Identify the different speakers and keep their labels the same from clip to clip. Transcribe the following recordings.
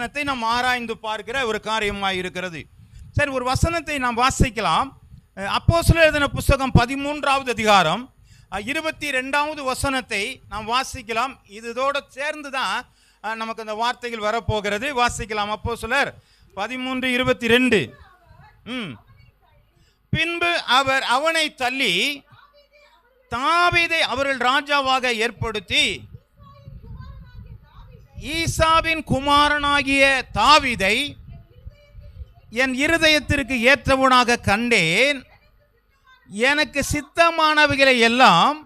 Speaker 1: வசனத்தை நாம் ஆராய்ந்து பார்க்கிற ஒரு காரியமாக இருக்கிறது. சரி, ஒரு வசனத்தை நாம் வாசிக்கலாம். அப்போஸ்தலர் எழுதின புஸ்தகம் 13வது அதிகாரம் 22வது வசனத்தை நாம் வாசிக்கலாம். இதோடு சேர்ந்து தான் நமக்கு அந்த வார்த்தைகள் வரப்போகிறது. வாசிக்கலாம். அப்போஸ்தலர் 13:22. பின்பு அவர் அவனை தள்ளி தாவீதை அவர்கள் ராஜாவாக ஏற்படுத்தி ஈசாவின் குமாரனாகிய தாவீதை என் இருதயத்திற்கு ஏற்றவனாக கண்டேன், எனக்கு சித்தமானவைகளை எல்லாம்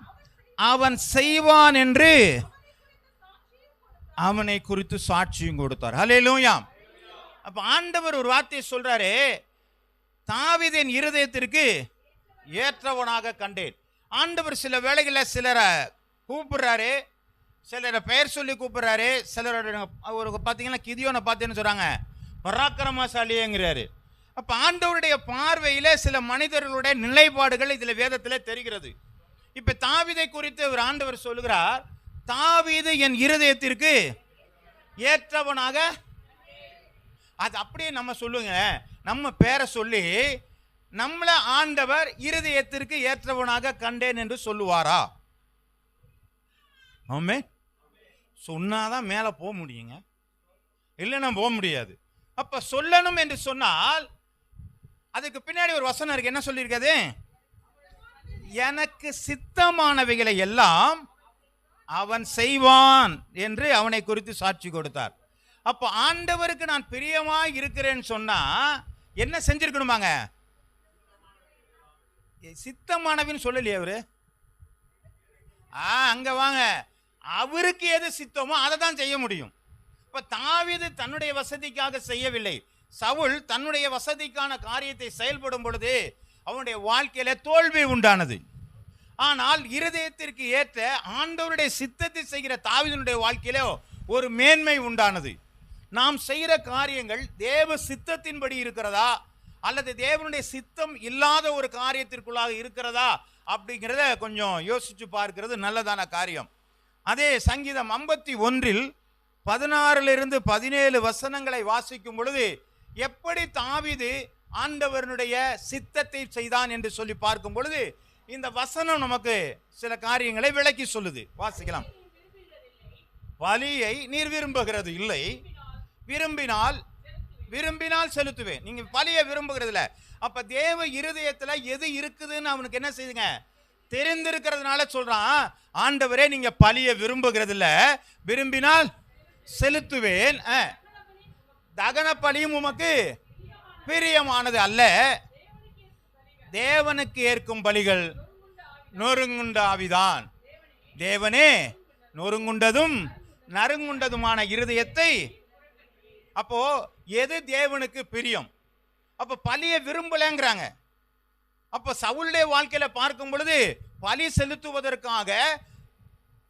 Speaker 1: அவன் செய்வான் என்று அவனை குறித்து சாட்சியும் கொடுத்தார். ஹல்லேலூயா. அப்ப ஆண்டவர் ஒரு வார்த்தையை சொல்றாரு, தாவீதின் இருதயத்திற்கு ஏற்றவனாக கண்டேன். ஆண்டவர் சில வேளைகளில் சிலரை கூப்பிடுறாரு, சிலரை பெயர் சொல்லி கூப்பிடுறாரு. சிலரோட ஒரு பார்த்தீங்கன்னா கிதியோனை பார்த்தேன்னு சொல்றாங்க பராக்கிரமசாலிங்கிறாரு. அப்போ ஆண்டவருடைய பார்வையில் சில மனிதர்களுடைய நிலைப்பாடுகள் இதில் வேதத்தில் தெரிகிறது. இப்போ தாவீதை குறித்து ஒரு ஆண்டவர் சொல்லுகிறார், தாவீது என் இருதயத்திற்கு ஏற்றவனாக. அது அப்படியே நம்ம சொல்லுங்க, நம்ம பேரை சொல்லி நம்மளை ஆண்டவர் இருதயத்திற்கு ஏற்றவனாக கண்டேன் என்று சொல்லுவாரா? ஆமே, சொன்னாதான் மேலே போக முடியுங்க, இல்லைன்னா போக முடியாது. அப்ப சொல்லணும் என்று சொன்னால் அதுக்கு பின்னாடி ஒரு வசனம் இருக்கு. என்ன சொல்லியிருக்காது? எனக்கு சித்தமானவைகளை எல்லாம் அவன் செய்வான் என்று அவனை குறித்து சாட்சி கொடுத்தார். அப்போ ஆண்டவருக்கு நான் பிரியமா இருக்கிறேன்னு சொன்னா என்ன செஞ்சிருக்கணுமாங்க? சித்தமானவின்னு சொல்லலையே அவரு. அங்க வாங்க, அவருக்கு எது சித்தமோ அதை தான் செய்ய முடியும். இப்ப தாவீது தன்னுடைய வசதிக்காக செய்யவில்லை. சவுல் தன்னுடைய வசதிக்கான காரியத்தை செயல்படும் பொழுது அவனுடைய வாழ்க்கையில தோல்வி உண்டானது. ஆனால் இருதயத்திற்கு ஏற்ற ஆண்டவருடைய சித்தத்தை செய்கிற தாவீதுடைய வாழ்க்கையில ஒரு மேன்மை உண்டானது. நாம் செய்கிற காரியங்கள் தேவ சித்தத்தின்படி இருக்கிறதா அல்லது தேவனுடைய சித்தம் இல்லாத ஒரு காரியத்திற்குள்ளாக இருக்கிறதா அப்படிங்கிறத கொஞ்சம் யோசிச்சு பார்க்கிறது நல்லதான காரியம். அதே சங்கீதம் 51 16 17 வசனங்களை வாசிக்கும் பொழுது எப்படி தாவீது ஆண்டவருடைய சித்தத்தை செய்தான் என்று சொல்லி பார்க்கும் பொழுது இந்த வசனம் நமக்கு சில காரியங்களை விளக்கி சொல்லுது. வாசிக்கலாம். பலியை நீர் விரும்புகிறது இல்லை, விரும்பினால் செலுத்துவேன். நீங்க பலியை விரும்புகிறது இல்லை. அப்ப தேவ இருதயத்துல எது இருக்குதுன்னு அவனுக்கு என்ன செய்யுங்க? தெரிந்திருக்கிறதுனால சொல்றான், ஆண்டவரே நீங்க பலியை விரும்புகிறது இல்ல, விரும்பினால் செலுத்துவேன். தகன பலியும் உமக்கு பிரியமானது அல்ல, தேவனுக்கு ஏற்கும் பலிகள் நொறுங்குண்ட ஆவிதான். தேவனே நொறுங்குண்டதும் நறுங்குண்டதுமான இருதயத்தை. அப்போ எது தேவனுக்கு பிரியம்? அப்ப பலியை விரும்பலங்கிறாங்க. அப்ப சவுலுடைய வாழ்க்கையில பார்க்கும் பொழுது பலி செலுத்துவதற்காக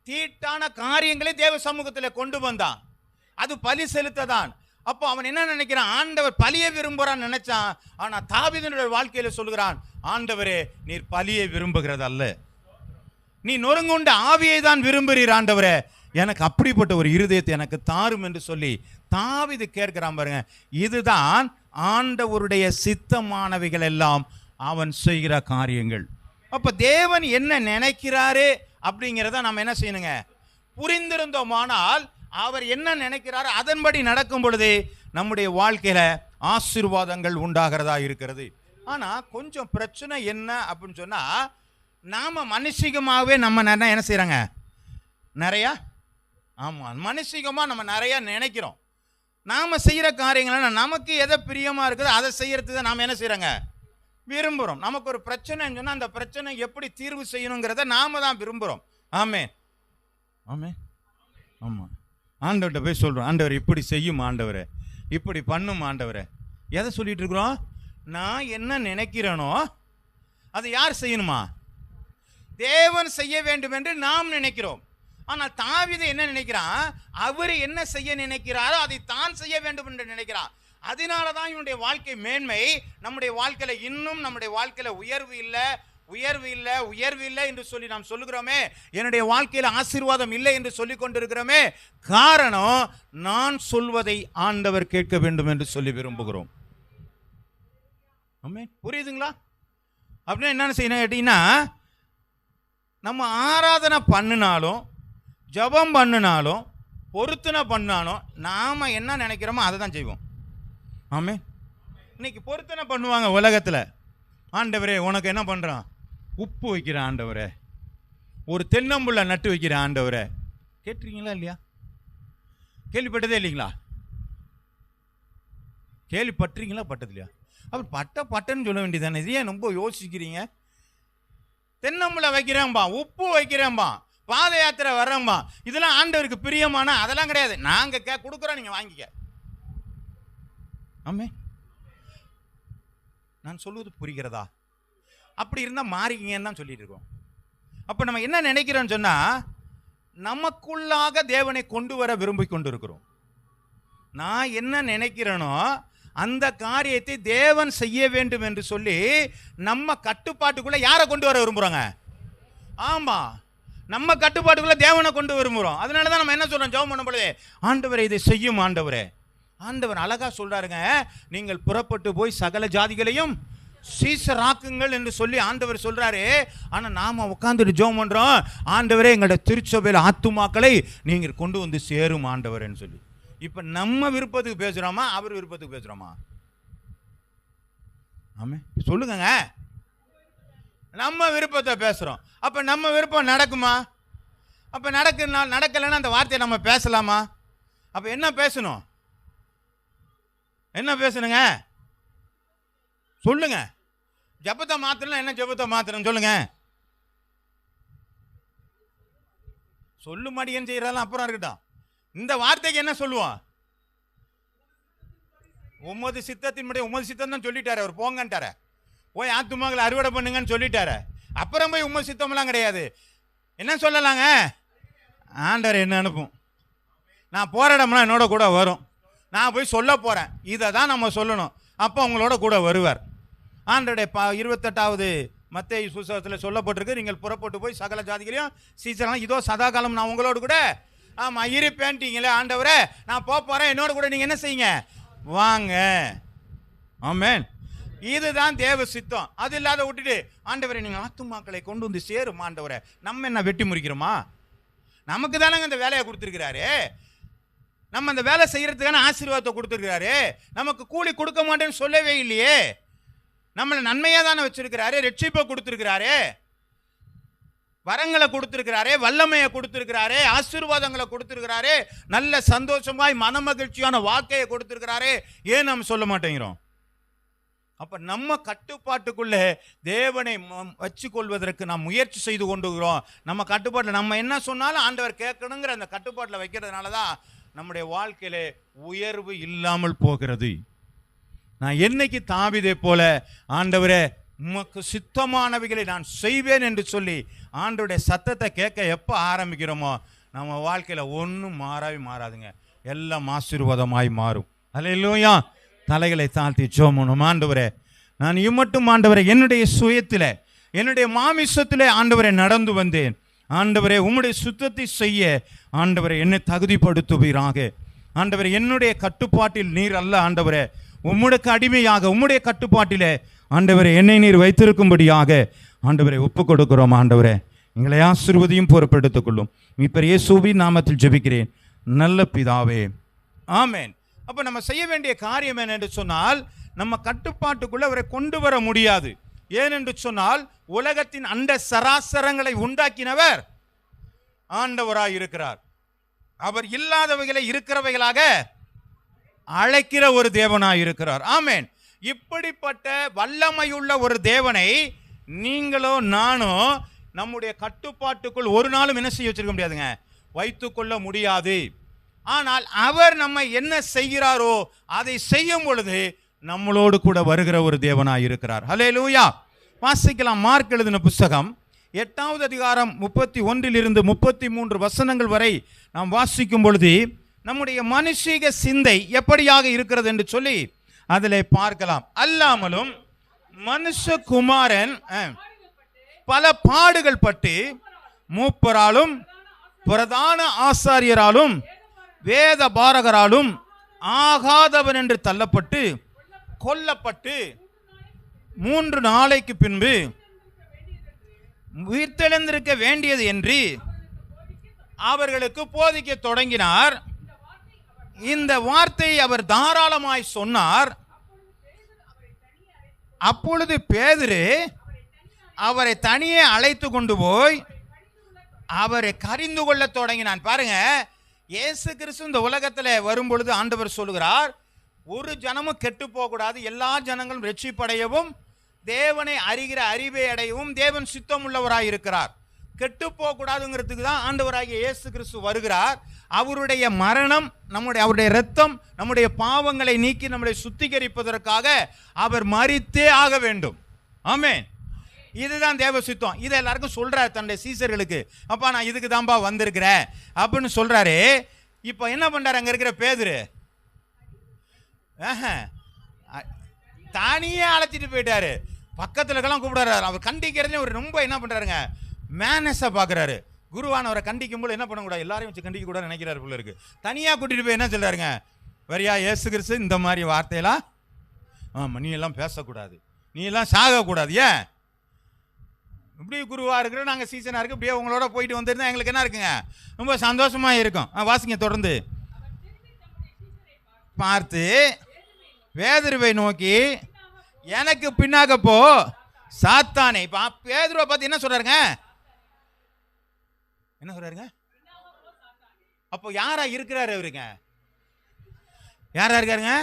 Speaker 1: தீட்டான காரியங்களை தேவ சமூகத்தில் கொண்டு வந்தான். அது பலி செலுத்ததான். அப்போ அவன் என்ன நினைக்கிறான்? ஆண்டவர் பலியை விரும்புறான்னு நினைச்சான். ஆனா தாவீதுடைய வாழ்க்கையில சொல்லுகிறான், ஆண்டவரே நீர் பலியை விரும்புகிறது அல்ல, நீ நொறுங்குண்ட ஆவியை தான் விரும்புகிறீர். ஆண்டவரே எனக்கு அப்படிப்பட்ட ஒரு இருதயத்தை எனக்கு தாரும் என்று சொல்லி தாவீது கேட்கிறான் பாருங்க. இதுதான் ஆண்டவருடைய சித்தமானவைகள் எல்லாம் அவன் செய்கிற காரியங்கள். அப்ப தேவன் என்ன நினைக்கிறாரு அப்படிங்கிறத நம்ம என்ன செய்யணுங்க? புரிந்திருந்தோமானால் அவர் என்ன நினைக்கிறாரு அதன்படி நடக்கும் பொழுது நம்முடைய வாழ்க்கையில ஆசீர்வாதங்கள் உண்டாகிறதா இருக்கிறது. ஆனா கொஞ்சம் பிரச்சனை என்ன அப்படின்னு சொன்னா, நாம மனுஷிகமாகவே நம்ம என்ன செய்யறாங்க? நிறையா மனுஷிகமா நம்ம நிறைய நினைக்கிறோம். நாம செய்யற காரியங்கள் நமக்கு எதை பிரியமா இருக்குதோ அதை செய்யறதுக்கு நாம என்ன செய்யறாங்க? விரும்புகிறோம். நமக்கு ஒரு பிரச்சனைன்னு சொன்னால் அந்த பிரச்சனை எப்படி தீர்வு செய்யணுங்கிறத நாம தான் விரும்புகிறோம். ஆமே ஆமே ஆமாம். ஆண்டவர்கிட்ட போய் சொல்கிறோம், ஆண்டவர் இப்படி செய்யும் ஆண்டவரே, இப்படி பண்ணும் ஆண்டவரே. எதை சொல்லிட்டு இருக்கிறோம்? நான் என்ன நினைக்கிறேனோ அதை யார் செய்யணுமா? தேவன் செய்ய வேண்டும் என்று நாம் நினைக்கிறோம். ஆனால் தாவீது என்ன நினைக்கிறான்? அவர் என்ன செய்ய நினைக்கிறாரோ அதை தான் செய்ய வேண்டும் என்று நினைக்கிறான். அதனால தான் இவனுடைய வாழ்க்கை மேன்மை. நம்முடைய வாழ்க்கையில இன்னும் நம்முடைய வாழ்க்கையில உயர்வு இல்லை, உயர்வு இல்லை என்று சொல்லி நாம் சொல்லுகிறோமே, என்னுடைய வாழ்க்கையில் ஆசீர்வாதம் இல்லை என்று சொல்லிக் கொண்டிருக்கிறோமே, காரணம் நான் சொல்வதை ஆண்டவர் கேட்க வேண்டும் என்று சொல்லி விரும்புகிறோம். புரியுதுங்களா? அப்படின்னா என்ன செய்யணும் கேட்டீங்கன்னா, நம்ம ஆராதனை பண்ணினாலும் ஜபம் பண்ணினாலும் பொருத்தனை பண்ணாலும் நாம் என்ன நினைக்கிறோமோ அதை தான் செய்வோம். ஆமே. இன்னைக்கு பொருத்தனை பண்ணுவாங்க உலகத்தில். ஆண்டவரே உனக்கு என்ன பண்ணுறான், உப்பு வைக்கிற ஆண்டவரே, ஒரு தென்னம்புள்ள நட்டு வைக்கிற ஆண்டவரே. கேட்டிருக்கீங்களா இல்லையா? கேள்விப்பட்டதே இல்லைங்களா? கேள்விப்பட்டிருக்கீங்களா? பட்டது இல்லையா? அப்படி பட்டன்னு சொல்ல வேண்டியதானே. இது ஏன் ரொம்ப யோசிக்கிறீங்க? தென்னம்புள்ள வைக்கிறேன்பா, உப்பு வைக்கிறேன்பா, பாத யாத்திரை வர்றேன்பா, இதெல்லாம் ஆண்டவருக்கு பிரியமான? அதெல்லாம் கிடையாது. நாங்கள் கொடுக்குறோம், நீங்கள் வாங்கிக்க. ஆமே. நான் சொல்வது புரிகிறதா? அப்படி இருந்தால் மாறிக்கிங்கன்னு தான் சொல்லிட்டு இருக்கோம். அப்போ நம்ம என்ன நினைக்கிறோம்னு சொன்னால், நமக்குள்ளாக தேவனை கொண்டு வர விரும்பி கொண்டு இருக்கிறோம். நான் என்ன நினைக்கிறேனோ அந்த காரியத்தை தேவன் செய்ய வேண்டும் என்று சொல்லி நம்ம கட்டுப்பாட்டுக்குள்ள யாரை கொண்டு வர விரும்புகிறோங்க? ஆமாம், நம்ம கட்டுப்பாட்டுக்குள்ள தேவனை கொண்டு விரும்புகிறோம். அதனால தான் நம்ம என்ன சொல்கிறோம், ஜெபம் பண்ணும் பொழுது, ஆண்டவரே இதை செய்யும் ஆண்டவரே. ஆண்டவர் அழகா சொல்றாருங்க, நீங்கள் புறப்பட்டு போய் சகல ஜாதிகளையும் சீசராக்குங்கள் என்று சொல்லி ஆண்டவர் சொல்றாரு. ஆனா நாம உட்கார்ந்துட்டு ஜெபம் பண்றோம், ஆண்டவரே எங்களோட திருச்சபையில் ஆத்துமாக்களை நீங்கள் கொண்டு வந்து சேரும் ஆண்டவர்ன்னு சொல்லி. இப்ப நம்ம விருப்பத்துக்கு பேசுறோமா, அவர் விருப்பத்துக்கு பேசுறோமா? ஆமே, சொல்லுங்க. நம்ம விருப்பத்தை பேசுறோம். அப்ப நம்ம விருப்பம் நடக்குமா? அப்ப நடக்கலைன்னா அந்த வார்த்தையை நம்ம பேசலாமா? அப்ப என்ன பேசணும்? என்ன பேசணுங்க? சொல்லுங்க. ஜபத்தை மாத்திரம் என்ன ஜபத்தை மாத்திரம் சொல்லுங்க. சொல்லு மாடியன் செய்யறதெல்லாம் அப்புறம் இருக்கட்டும். இந்த வார்த்தைக்கு என்ன சொல்லுவோம்? உமது சித்தத்தின்படி, உமது சித்தம் தான் சொல்லிட்டாரு அவர். போங்கன்ட்டார, போய் ஆத்துமாக்களை அறுவடை பண்ணுங்கன்னு சொல்லிட்டாரு. அப்புறம் போய் உமது சித்தமெல்லாம் கிடையாது. என்ன சொல்லலாங்க? ஆண்டவர் என்ன அனுப்பும், நான் போராடம்னா என்னோட கூட வரும், நான் போய் சொல்ல போறேன், இதை தான் நம்ம சொல்லணும். அப்போ உங்களோட கூட வருவார். ஆண்டோடைய 28வது மத்தேயு புத்தகத்தில் சொல்லப்பட்டிருக்கு, நீங்கள் புறப்பட்டு போய் சகல ஜாதிகளையும் சீசரெல்லாம் இதோ சதா காலம் நான் உங்களோடு கூட ஆமாம் இருப்பேன்ட்டீங்களே ஆண்டவரே, நான் போகிறேன், என்னோட கூட நீங்கள் என்ன செய்யுங்க, வாங்க. ஆமென். இதுதான் தேவ சித்தம். அது இல்லாத விட்டுட்டு ஆண்டவரை நீங்கள் ஆத்துமாக்களை கொண்டு வந்து சேரும் ஆண்டவரை, நம்ம என்ன வெட்டி முறிக்கிறோமா? நமக்கு தானங்க இந்த வேலையை கொடுத்துருக்கிறாரு. நம்ம அந்த வேலை செய்யறதுக்கான ஆசீர்வாதத்தை கொடுத்துருக்கிறாரு. நமக்கு கூலி கொடுக்க மாட்டேன்னு சொல்லவே இல்லையே. நம்மளை நன்மையாக தானே வச்சிருக்கிறாரு, ரட்சிப்பை கொடுத்துருக்கிறாரு, வரங்களை கொடுத்துருக்கிறாரு, வல்லமையை கொடுத்துருக்கிறாரு, ஆசீர்வாதங்களை கொடுத்துருக்கிறாரு, நல்ல சந்தோஷமாய் மனமகிழ்ச்சியான வாழ்க்கையை கொடுத்துருக்கிறாரு. ஏன் நம்ம சொல்ல மாட்டேங்கிறோம்? அப்ப நம்ம கட்டுப்பாட்டுக்குள்ளே தேவனை வச்சு கொள்வதற்கு நாம் முயற்சி செய்து கொண்டுகிறோம். நம்ம கட்டுப்பாட்டில் நம்ம என்ன சொன்னாலும் ஆண்டவர் கேட்கணுங்கிற அந்த கட்டுப்பாட்டில் வைக்கிறதுனால தான் நம்முடைய வாழ்க்கையில உயர்வு இல்லாமல் போகிறது. நான் என்னைக்கு தாவீதை போல ஆண்டவரே உமக்கு சித்தமானவைகளை நான் செய்வேன் என்று சொல்லி ஆண்டவருடைய சத்தத்தை கேட்க எப்போ ஆரம்பிக்கிறோமோ நம்ம வாழ்க்கையில் ஒன்றும் மாறாதுங்க, எல்லாம் ஆசீர்வாதமாய் மாறும். அல்லேலூயா. தலைகளை தாழ்த்தி ஜெபம் பண்ணுவோம். ஆண்டவரே, நான் இம்மட்டும் ஆண்டவரே என்னுடைய சுயத்தில், என்னுடைய மாமிசத்திலே ஆண்டவரை நடந்து வந்தேன். ஆண்டவரே உம்முடைய சுத்தத்தை செய்ய ஆண்டவரை என்னை தகுதிப்படுத்துவீராக. ஆண்டவரே என்னுடைய கட்டுப்பாட்டில் நீர் அல்ல ஆண்டவரே, உம்முடைய அடிமையாக உம்முடைய கட்டுப்பாட்டிலே ஆண்டவரே என்னை நீர் வைத்திருக்கும்படியாக ஆண்டவரை ஒப்புக் கொடுக்கிறோம். ஆண்டவரே எங்களை ஆசீர்வதியும் பொறுப்பெடுத்துக் கொள்ளும். இப்ப இயேசுவின் நாமத்தில் ஜெபிக்கிறேன் நல்ல பிதாவே, ஆமென். அப்ப நம்ம செய்ய வேண்டிய காரியம் என்னென்று சொன்னால், நம்ம கட்டுப்பாட்டுக்குள்ள அவரை கொண்டு வர முடியாது. ஏனென்று சொன்னால் உலகத்தின் அண்ட சராசரங்களை உண்டாக்கினவர் ஆண்டவராய் இருக்கிறார். அவர் இல்லாதவைகளை இருக்கிறவைகளாக அழைக்கிற ஒரு தேவனாய் இருக்கிறார். ஆமென். இப்படிப்பட்ட வல்லமையுள்ள ஒரு தேவனை நீங்களோ நானோ நம்முடைய கட்டுப்பாட்டுக்குள் ஒரு நாளும் என்ன செய்ய வச்சிருக்க முடியாதுங்க, வைத்துக்கொள்ள முடியாது. ஆனால் அவர் நம்ம என்ன செய்கிறாரோ அதை செய்யும் பொழுது நம்மளோடு கூட வருகிற ஒரு தேவனாய் இருக்கிறார். ஹல்லேலூயா. வாசிக்கலாம். மார்க் எழுதின புத்தகம் 8வது அதிகாரம் 31 33 வசனங்கள் வரை நாம் வாசிக்கும் பொழுது நம்முடைய மனுஷீக சிந்தை எப்படியாக இருக்கிறது என்று சொல்லி அதில் பார்க்கலாம். அல்லாமலும் மனுஷகுமாரன் பல பாடுகள் பட்டு மூப்பராலும் பிரதான ஆசாரியராலும் வேத பாரகராலும் ஆகாதவன் என்று தள்ளப்பட்டு கொல்லப்பட்டு 3 நாளைக்கு பின்பு உயிர்த்தெழுந்திருக்க வேண்டியது என்று அவர்களுக்கு போதிக்க தொடங்கினார். இந்த வார்த்தையை அவர் தாராளமாய் சொன்னார். அப்பொழுது பேதுரு அவரை தனியே அழைத்து கொண்டு போய் அவரை கரிந்து கொள்ள தொடங்கினான். பாருங்க, இயேசு கிறிஸ்து இந்த உலகத்தில் வரும்பொழுது ஆண்டவர் சொல்லுகிறார், ஒரு ஜனமும் கெட்டு போகக்கூடாது, எல்லா ஜனங்களும் ரட்சிப்படையவும் தேவனை அறிகிற அறிவை அடையவும் தேவன் சித்தம் உள்ளவராய் இருக்கிறார். கெட்டு போகக்கூடாதுங்கிறதுக்கு தான் ஆண்டவராகிய இயேசு கிறிஸ்து வருகிறார். அவருடைய மரணம், அவருடைய இரத்தம் நம்முடைய பாவங்களை நீக்கி நம்மளை சுத்திகரிப்பதற்காக அவர் மரித்தே ஆக வேண்டும். ஆமென். இதுதான் தேவ சித்தம். இதை எல்லாருக்கும் சொல்றாரு தன்னுடைய சீசர்களுக்கு. அப்பா, நான் இதுக்கு தான்பா வந்திருக்கிறேன் அப்படின்னு சொல்றாரு. இப்போ என்ன பண்றாரு அங்க இருக்கிற பேதுரு? தனியே அழைச்சிட்டு போயிட்டாரு. பக்கத்துல இருக்கலாம் கூப்பிடுறாரு. அவர் கண்டிக்கிறதுல ஒரு ரொம்ப என்ன பண்றாருங்க, மேனஸா பாக்குறாரு. குருவானவரை கண்டிக்கும் போது என்ன பண்ணக்கூடாது, எல்லாரையும் வச்சு கண்டிக்க கூட நினைக்கிறாரு போல இருக்கு. தனியா கூட்டிட்டு போய் என்ன சொல்றாருங்க, வரியா இயேசு கிறிஸ்து இந்த மாதிரி வார்த்தையெல்லாம் ஆமா நீ எல்லாம் பேசக்கூடாது, நீ எல்லாம் சாகக்கூடாது. ஏன் இப்படி குருவா இருக்கிற நாங்கள் சீசனாக இருக்கு, இப்படியே உங்களோட போயிட்டு வந்துருந்தா எங்களுக்கு என்ன இருக்குங்க, ரொம்ப சந்தோஷமா இருக்கும். வாசிங்க தொடர்ந்து. பார்த்து பேதுருவை நோக்கி, எனக்கு பின்னாக போ சாத்தானே. இப்போ பேதுருவை பார்த்து என்ன சொல்றாருங்க, என்ன சொல்றாருங்க? அப்போ யாரா இருக்கிறாரு அவருங்க? யாரா இருக்காருங்க?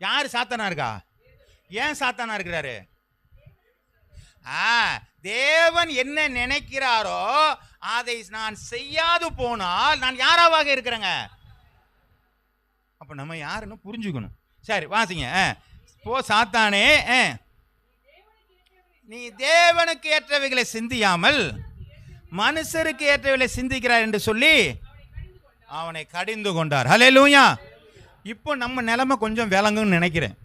Speaker 1: யாரு சாத்தானா இருக்கா? ஏன் சாத்தானா இருக்கிறாரு? தேவன் என்ன நினைக்கிறாரோ அதை நான் செய்யாது போனால் நான் யாராவாக இருக்கிறேங்க? அப்ப நம்ம யாருன்னு புரிஞ்சுக்கணும். சரி வாசிங்க. போ சாத்தானே, நீ தேவனுக்கு ஏற்றவைகளை சிந்தியாமல் மனுஷருக்கு ஏற்றவைகளை சிந்திக்கிறார் என்று சொல்லி அவனை கடிந்து கொண்டார். ஹல்லேலூயா. இப்போ நம்ம நிலைமை கொஞ்சம் விளங்குன்னு நினைக்கிறேன்.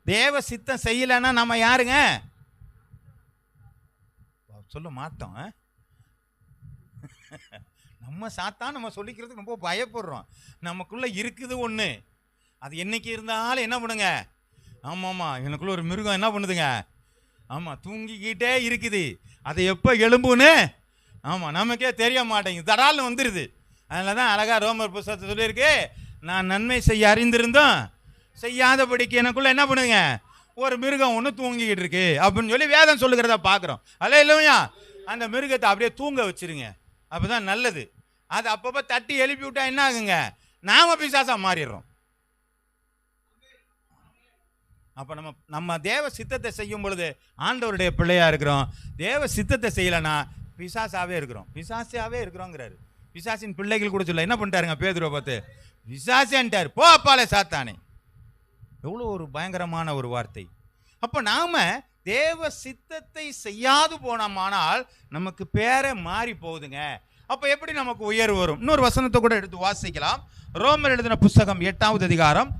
Speaker 1: தேவ சித்தம் செய்யலைன்னா நம்ம யாருங்க? சொல்ல மாட்டோம். நம்ம சாத்தான் நம்ம சொல்லிக்கிறதுக்கு ரொம்ப பயப்படுறோம். நமக்குள்ள இருக்குது ஒன்று, அது என்னைக்கு இருந்தாலும் என்ன பண்ணுங்க, ஆமாம்மா எனக்குள்ள ஒரு மிருகம் என்ன பண்ணுதுங்க, ஆமாம் தூங்கிக்கிட்டே இருக்குது, அதை எப்போ எழும்புன்னு ஆமாம் நமக்கே தெரிய மாட்டேங்குது, தடால்னு வந்துடுது. அதனால தான் அழகா ரோமர் புத்தகத்தை சொல்லியிருக்கு, நான் நன்மை செய்ய அறிந்திருந்தோம் செய்யாதபடிக்கு எனக்குள்ள என்ன பண்ணுங்க, ஒரு மிருகம் ஒன்று தூங்கிக்கிட்டு இருக்கு அப்படின்னு சொல்லி வேதம் சொல்லுகிறத பார்க்குறோம். அல்லேலூயா. அந்த மிருகத்தை அப்படியே தூங்க வச்சிருங்க, அப்போதான் நல்லது. அது அப்பப்போ தட்டி எழுப்பி விட்டா என்ன ஆகுங்க, நாம பிசாசா மாறிடுறோம். அப்போ நம்ம தேவ சித்தத்தை செய்யும் பொழுது ஆண்டவருடைய பிள்ளையா இருக்கிறோம். தேவ சித்தத்தை செய்யலைன்னா பிசாசாவே இருக்கிறோம், பிசாசாவே இருக்கிறோங்கிறாரு. பிசாசின் பிள்ளைகள் கூட சொல்ல என்ன பண்ணிட்டாருங்க பேதுருவை பார்த்து, பிசாசேன்ட்டார், போ அப்பாலே சாத்தானே. எவ்வளோ ஒரு பயங்கரமான ஒரு வார்த்தை. அப்போ நாம தேவ சித்தத்தை செய்யாது போனோமானால் நமக்கு பேரை மாறி போகுதுங்க. அப்போ எப்படி நமக்கு உயர்வு வரும்? இன்னொரு வசனத்தை கூட எடுத்து வாசிக்கலாம். ரோமர் எழுதின புஸ்தகம் 8வது அதிகாரம்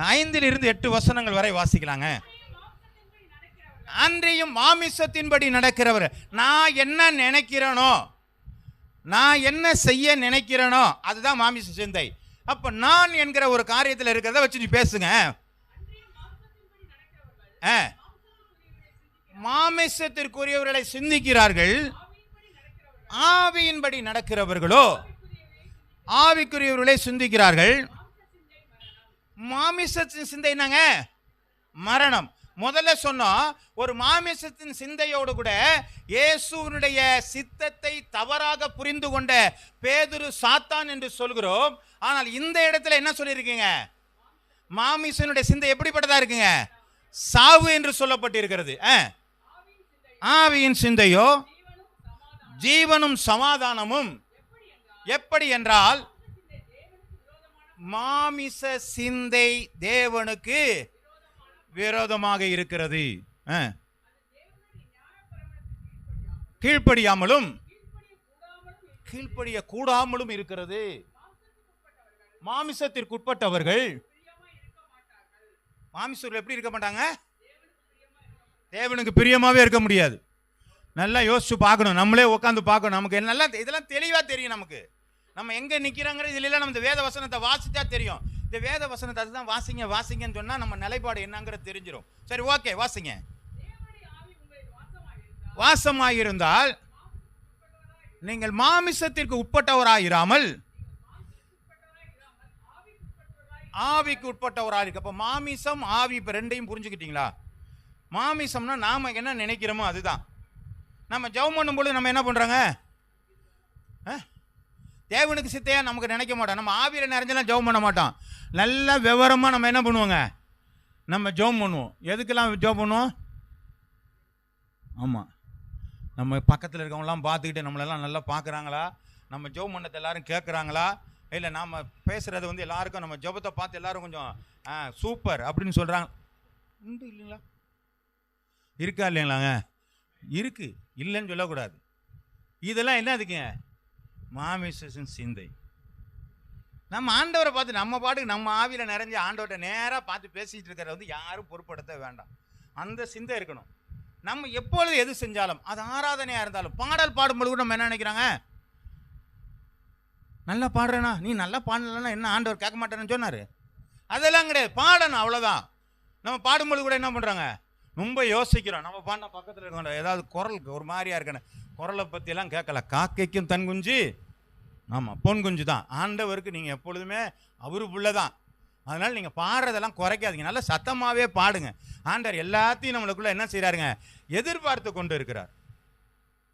Speaker 1: 5 to 8 வசனங்கள் வரை வாசிக்கலாங்க. அன்றையும் மாமிசத்தின்படி நடக்கிறவர், நான் என்ன நினைக்கிறேனோ, நான் என்ன செய்ய நினைக்கிறேனோ அதுதான் மாமிச சிந்தை. அப்ப நான் என்கிற ஒரு காரியத்தில் இருக்கிறத வச்சு நீ பேசுங்க. மாமிசத்திற்குரியவர்களை சிந்திக்கிறார்கள், ஆவியின்படி நடக்கிறவர்களோ ஆவிக்குரியவர்களை சிந்திக்கிறார்கள். மாமிசத்தின் சிந்தை என்னங்க? மரணம். முதல்ல சொன்னோம், ஒரு மாமிசத்தின் சிந்தையோடு கூட இயேசுவினுடைய சித்தத்தை தவறாக புரிந்து கொண்ட பேதுரு சாத்தான் என்று சொல்கிறோம். ஆனால் இந்த இடத்துல என்ன சொல்லியிருக்கீங்க? மாமிசனுடைய சிந்தை எப்படிப்பட்டதா இருக்குங்க? சாவு என்று சொல்லப்பட்டிருக்கிறது. ஆவியின் சிந்தையோ ஜீவனும் சமாதானமும். எப்படி என்றால், மாமிச சிந்தை தேவனுக்கு விரோதமாக இருக்கிறது, கீழ்ப்படியாமலும் கீழ்ப்படிய கூடாமலும் இருக்கிறது. மாமிசத்திற்குட்பட்டவர்கள் மாமிசர்கள் எப்படி இருக்க மாட்டாங்க? தேவனுக்கு பிரியமாவே இருக்க முடியாது. நல்லா யோசிச்சு பார்க்கணும், நம்மளே உட்காந்து பார்க்கணும். நமக்கு நல்லா இதெல்லாம் தெளிவாக தெரியும். நமக்கு நம்ம எங்கே நிற்கிறாங்கிறது இதில் நம்ம இந்த வேத வசனத்தை வாசித்தா தெரியும். இந்த வேத வசனத்தை அதுதான் வாசிங்க வாசிங்கன்னு சொன்னால் நம்ம நிலைப்பாடு என்னங்கிறது தெரிஞ்சிடும். சரி, ஓகே, வாசிங்க. வாசமாயிருந்தால் நீங்கள் மாமிசத்திற்கு உட்பட்டவராயிராமல் ஆவிக்கு உட்பட்டவராக இருக்கு. அப்போ மாமிசம் ஆவி இப்போ ரெண்டையும் புரிஞ்சுக்கிட்டீங்களா? மாமிசம்னா நாம என்ன நினைக்கிறோமோ அதுதான். நம்ம ஜெபம் பண்ணும்போது நம்ம என்ன பண்ணுறோங்க? தேவனுக்கு சித்தையா நமக்கு நினைக்க மாட்டோம். நம்ம ஆவியில் நிறைஞ்செல்லாம் ஜெபம் பண்ண மாட்டோம். நல்ல விவரமாக நம்ம என்ன பண்ணுவோங்க? நம்ம ஜெபம் பண்ணுவோம். எதுக்கெல்லாம் ஜெபம் பண்ணுவோம்? ஆமாம், நம்ம பக்கத்தில் இருக்கவங்களாம் பார்த்துக்கிட்டு நம்மளெல்லாம் நல்லா பார்க்குறாங்களா, நம்ம ஜெபம் பண்ணத்தை எல்லாரும் கேட்குறாங்களா, இல்லை நாம் பேசுகிறது வந்து எல்லாருக்கும் நம்ம ஜெபத்தை பார்த்து எல்லாரும் கொஞ்சம் சூப்பர் அப்படின்னு சொல்கிறாங்க. உண்டு இல்லைங்களா? இருக்கா இல்லைங்களாங்க? இருக்கு, இல்லைன்னு சொல்லக்கூடாது. இதெல்லாம் என்ன இருக்குங்க? மாமிசத்தின் சிந்தை. நம்ம ஆண்டவரை பார்த்து நம்ம பாட்டுக்கு நம்ம ஆவியில் நிறைஞ்ச ஆண்டவர்கிட்ட நேராக பார்த்து பேசிகிட்டு இருக்கிறத வந்து யாரும் பொருட்படுத்த வேண்டாம். அந்த சிந்தை இருக்கணும். நம்ம எப்பொழுது எது செஞ்சாலும், அது ஆராதனையாக இருந்தாலும், பாடல் பாடும்போது கூட நம்ம என்ன நினைக்கிறாங்க? நல்லா பாடுறேனா, நீ நல்லா பாடலன்னா என்ன ஆண்டவர் கேட்க மாட்டேன்னு சொன்னார்? அதெல்லாம் கிடையாது, பாடணும், அவ்வளோதான். நம்ம பாடும்போது கூட என்ன பண்ணுறாங்க? ரொம்ப யோசிக்கிறோம். நம்ம பாடின பக்கத்தில் இருக்க ஏதாவது குரல் ஒரு மாதிரியா இருக்கணும், குரலை பற்றியெல்லாம் கேட்கல. காக்கைக்கும் தன் குஞ்சு, ஆமாம், பொன் குஞ்சு தான். ஆண்டவருக்கு நீங்கள் எப்பொழுதுமே அவரு புள்ள தான். அதனால் நீங்கள் பாடுறதெல்லாம் குறைக்காதீங்க, நல்லா சத்தமாகவே பாடுங்க. ஆண்டவர் எல்லாத்தையும் நம்மளுக்குள்ள என்ன செய்கிறாருங்க? எதிர்பார்த்து கொண்டு இருக்கிறார்.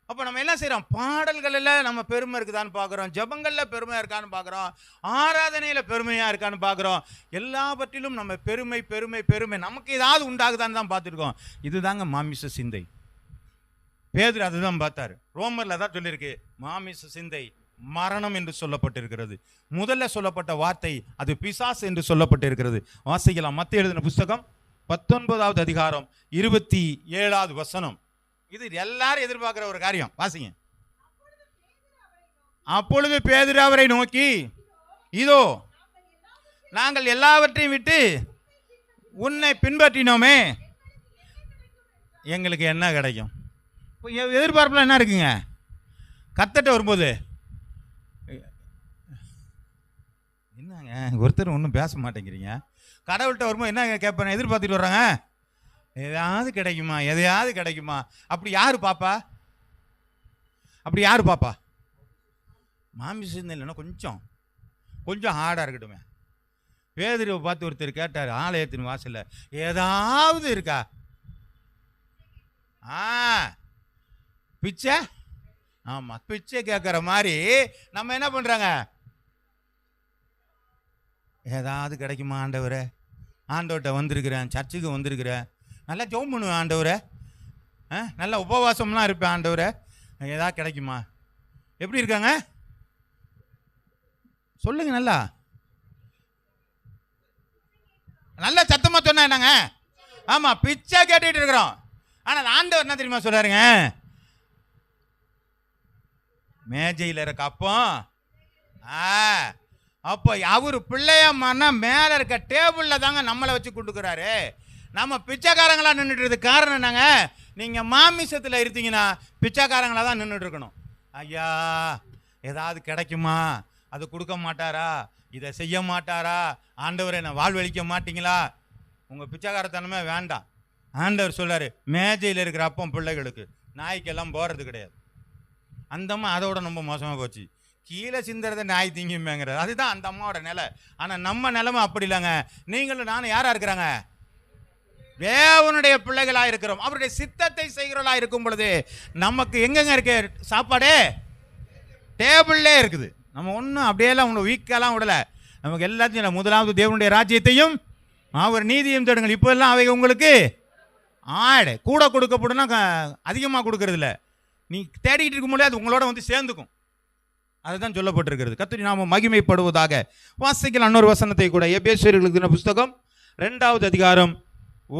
Speaker 1: அப்போ நம்ம என்ன செய்கிறோம்? பாடல்களில் நம்ம பெருமை இருக்குதான்னு பார்க்குறோம், ஜபங்களில் பெருமையாக இருக்கான்னு பார்க்குறோம், ஆராதனையில் பெருமையாக இருக்கான்னு பார்க்குறோம். எல்லாவற்றிலும் நம்ம பெருமை பெருமை பெருமை நமக்கு ஏதாவது உண்டாகுதான்னு தான் பார்த்துருக்கோம். இதுதாங்க மாமிச சிந்தை. பேதுரு அதுதான் பார்த்தாரு. ரோமரில் தான் சொல்லியிருக்கு, மாமிச சிந்தை மரணம் என்று சொல்லப்பட்டிருக்கிறது. முதல்ல சொல்லப்பட்ட வார்த்தை அது பிசாசு என்று சொல்லப்பட்டிருக்கிறது. வாசிக்கலாம். மத்தேயு எழுதின புஸ்தகம் 19வது அதிகாரம் 27வது வசனம். இது எல்லாரும் எதிர்பார்க்கிற ஒரு காரியம். வாசிங்க. அப்பொழுது பேதுரு அவரை நோக்கி, இதோ நாங்கள் எல்லாவற்றையும் விட்டு உன்னை பின்பற்றினோமே, எங்களுக்கு என்ன கிடைக்கும்? எதிர்பார்ப்புல என்ன இருக்குங்க? கத்தட்ட வரும்போது என்னங்க ஒருத்தர் ஒன்றும் பேச மாட்டேங்கிறீங்க? கடவுள்கிட்ட வரும்போது என்ன கேட்பேன்? எதிர்பார்த்துட்டு வர்றாங்க, எதையாவது கிடைக்குமா, எதையாவது கிடைக்குமா? அப்படி யாரு பாப்பா? அப்படி யாரு பாப்பா? மாமிசம் இல்லைன்னா கொஞ்சம் கொஞ்சம் ஹார்டாக இருக்கட்டுமே. பேதுருவை பார்த்து ஒருத்தர் கேட்டார் ஆலயத்தின் வாசல்ல, ஏதாவது இருக்கா? பிச்சை. ஆமாம், பிச்சை கேட்குற மாதிரி நம்ம என்ன பண்ணுறாங்க? ஏதாவது கிடைக்குமா ஆண்டவரே? ஆண்டவர்கிட்ட வந்திருக்கிறேன், சர்ச்சுக்கு வந்திருக்கிறேன், நல்லா ஜெபம் பண்ணுவேன் ஆண்டவரே, நல்லா உபவாசம்லாம் இருப்பேன் ஆண்டவரே, ஏதாவது கிடைக்குமா? எப்படி இருக்காங்க சொல்லுங்க. நல்லா நல்லா சத்தமாக சொன்னா என்னங்க? ஆமாம், பிச்சை கேட்டுட்டு இருக்கிறோம். ஆனால் ஆண்டவர் என்ன தெரியுமா சொல்றாருங்க? மேஜையில் இருக்க அப்பம், அப்போ அவர் பிள்ளையம்மானா மேலே இருக்க டேபிளில் தாங்க நம்மளை வச்சு கொடுக்குறாரு. நம்ம பிச்சைக்காரங்களாக நின்றுட்டு காரணம் என்னங்க? நீங்கள் மாமிசத்தில் இருந்தீங்கன்னா பிச்சைக்காரங்களாக தான் நின்றுட்டு இருக்கணும். ஐயா ஏதாவது கிடைக்குமா? அது கொடுக்க மாட்டாரா? இதை செய்ய மாட்டாரா? ஆண்டவர் என்னை வாழ்வழிக்க மாட்டீங்களா? உங்கள் பிச்சைக்காரத்தனமே வேண்டாம். ஆண்டவர் சொல்றாரு, மேஜையில் இருக்கிற அப்பம் பிள்ளைகளுக்கு, நாய்க்கெல்லாம் போகிறது கிடையாது. அந்தம்மா அதோட ரொம்ப மோசமாக போச்சு. கீழே சிந்துறத நாய் திங்குமேங்கிறது, அதுதான் அந்த அம்மாவோட நிலை. ஆனால் நம்ம நிலைமை அப்படி இல்லைங்க. நீங்களும் நானும் யாராக இருக்கிறாங்க? தேவனுடைய பிள்ளைகளாக இருக்கிறோம். அவருடைய சித்தத்தை செய்கிறவர்களா இருக்கும் பொழுது நமக்கு எங்கெங்க இருக்கு சாப்பாடு? டேபிள்லே இருக்குது. நம்ம ஒன்றும் அப்படியெல்லாம் உங்களை வீக்கெல்லாம் விடலை. நமக்கு எல்லாத்தையும் முதலாவது தேவனுடைய ராஜ்யத்தையும் அவர் நீதியும் தேடுங்கள். இப்போ எல்லாம் அவை உங்களுக்கு கூட கொடுக்கப்படுனா அதிகமாக கொடுக்கறதில்ல. நீ தேடிக்கிட்டு இருக்க முடியாது, உங்களோட வந்து சேர்ந்துக்கும். அதுதான் சொல்லப்பட்டிருக்கிறது. கர்த்தருடைய நாமம் மகிமைப்படுவதாக. வாசிக்கலாம் இன்னொரு வசனத்தை கூட. எபேசியர்களுக்கு புஸ்தகம் 2வது அதிகாரம்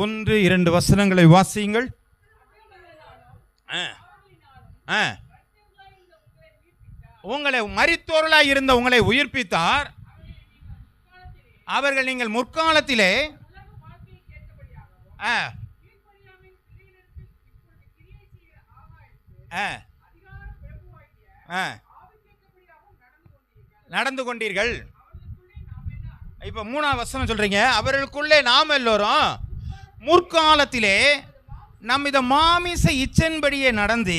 Speaker 1: 1-2 வசனங்களை வாசியுங்கள். உங்களை மரித்தோர்களாய் இருந்த உங்களை உயிர்ப்பித்தார். அவர்கள் நீங்கள் முற்காலத்திலே ஆ ஆ நடந்து கொண்டீர்கள். இப்போ 3ஆம் வசனம் சொல்றீங்க, அவர்களுக்குள்ளே நாம் எல்லோரும் முற்காலத்திலே நம்மித மாமிச இச்சன்படியே நடந்து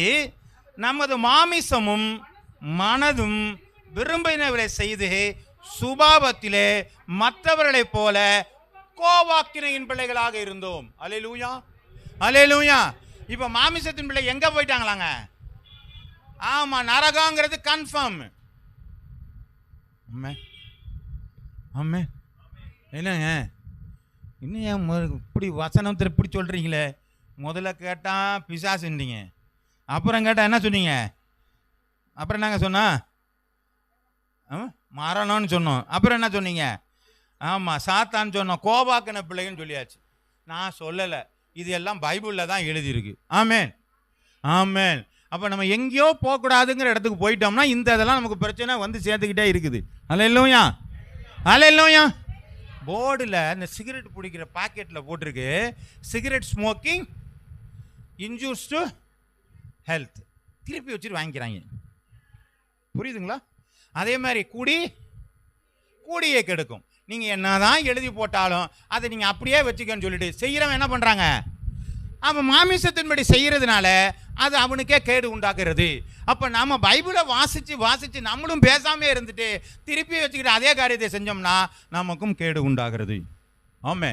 Speaker 1: நமது மாமிசமும் மனதும் விரும்பினவரை செய்து சுபாவத்திலே மற்றவர்களைப் போல கோவாக்கினையின் பிள்ளைகளாக இருந்தோம். அல்லேலூயா, அல்லேலூயா. இப்போ மாமிசத்தின் பிள்ளை எங்க போயிட்டாங்களாங்க? ஆமா, நரகாங்கிறது கன்ஃபார்ம். ஆமே, என்னங்க இன்னும் ஏன் இப்படி வசனத்தில் இப்படி சொல்கிறீங்களே? முதல்ல கேட்டால் பிசாசுன்றீங்க, அப்புறம் கேட்டால் என்ன சொன்னீங்க? அப்புறம் என்னங்க சொன்னா? மரணம்னு சொன்னோம். அப்புறம் என்ன சொன்னீங்க? ஆமாம், சாத்தான்னு சொன்னோம். கோபாக்கின பிள்ளைன்னு சொல்லியாச்சு. நான் சொல்லலை, இது எல்லாம் பைபிளில் தான் எழுதியிருக்கு. ஆமேன், ஆமேன். அப்போ நம்ம எங்கேயோ போகக்கூடாதுங்கிற இடத்துக்கு போயிட்டோம்னா இந்த இதெல்லாம் நமக்கு பிரச்சனை வந்து சேர்த்துக்கிட்டே இருக்குது. அல்லேலூயா, அல்லேலூயா. போர்டில் இந்த சிகரெட் பிடிக்கிற பாக்கெட்டில் போட்டிருக்கு, சிகரெட் ஸ்மோக்கிங் இன்ஜூர்ஸ் டு ஹெல்த். திருப்பி வச்சுட்டு வாங்கிக்கிறாங்க. புரியுதுங்களா? அதே மாதிரி கூடியே கெடுக்கும். நீங்கள் என்னதான் எழுதி போட்டாலும் அதை நீங்கள் அப்படியே வச்சுக்கன்னு சொல்லிட்டு செய்கிறவன் என்ன பண்ணுறாங்க? அவன் மாமிசத்தின்படி செய்கிறதுனால அது அவனுக்கே கேடு உண்டாக்குறது. அப்போ நம்ம பைபிளை வாசித்து நம்மளும் பேசாமே இருந்துட்டு திருப்பி வச்சுக்கிட்டு அதே காரியத்தை செஞ்சோம்னா நமக்கும் கேடு உண்டாகிறது. ஆமே.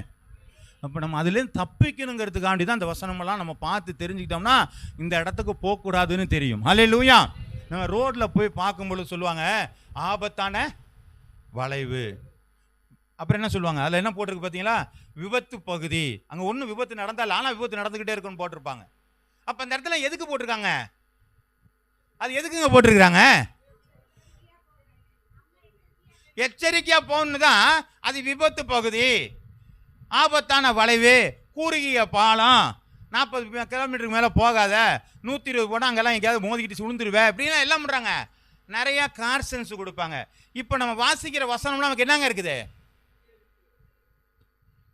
Speaker 1: அப்போ நம்ம அதுலேருந்து தப்பிக்கணுங்கிறதுக்காண்டி தான் இந்த வசனமெல்லாம் நம்ம பார்த்து தெரிஞ்சுக்கிட்டோம்னா இந்த இடத்துக்கு போகக்கூடாதுன்னு தெரியும். அல்லேலூயா. நம்ம ரோட்டில் போய் பார்க்கும்பொழுது சொல்லுவாங்க ஆபத்தான வளைவு. அப்புறம் என்ன சொல்லுவாங்க? அதில் என்ன போட்டிருக்கு பார்த்தீங்களா? விபத்து பகுதி. அங்கே ஒன்றும் விபத்து நடந்தால் ஆனால் விபத்து நடந்துக்கிட்டே இருக்குன்னு போட்டிருப்பாங்க. அப்போ அந்த இடத்துல எதுக்கு போட்டிருக்காங்க? அது எதுக்குங்க போட்டிருக்கிறாங்க? எச்சரிக்கையாக போகணுன்னு தான். அது விபத்து பகுதி, ஆபத்தான வளைவு, குறுகிய பாலம், 40 கிலோமீட்டருக்கு மேலே போகாத, 120 போனால் அங்கெல்லாம் எங்கேயாவது மோதிக்கிட்டு சுழுந்துருவேன் அப்படின்னா எல்லாம் பண்ணுறாங்க. நிறையா கார்சன்ஸ் கொடுப்பாங்க. இப்போ நம்ம வாசிக்கிற வசனம்லாம் நமக்கு என்னங்க இருக்குது?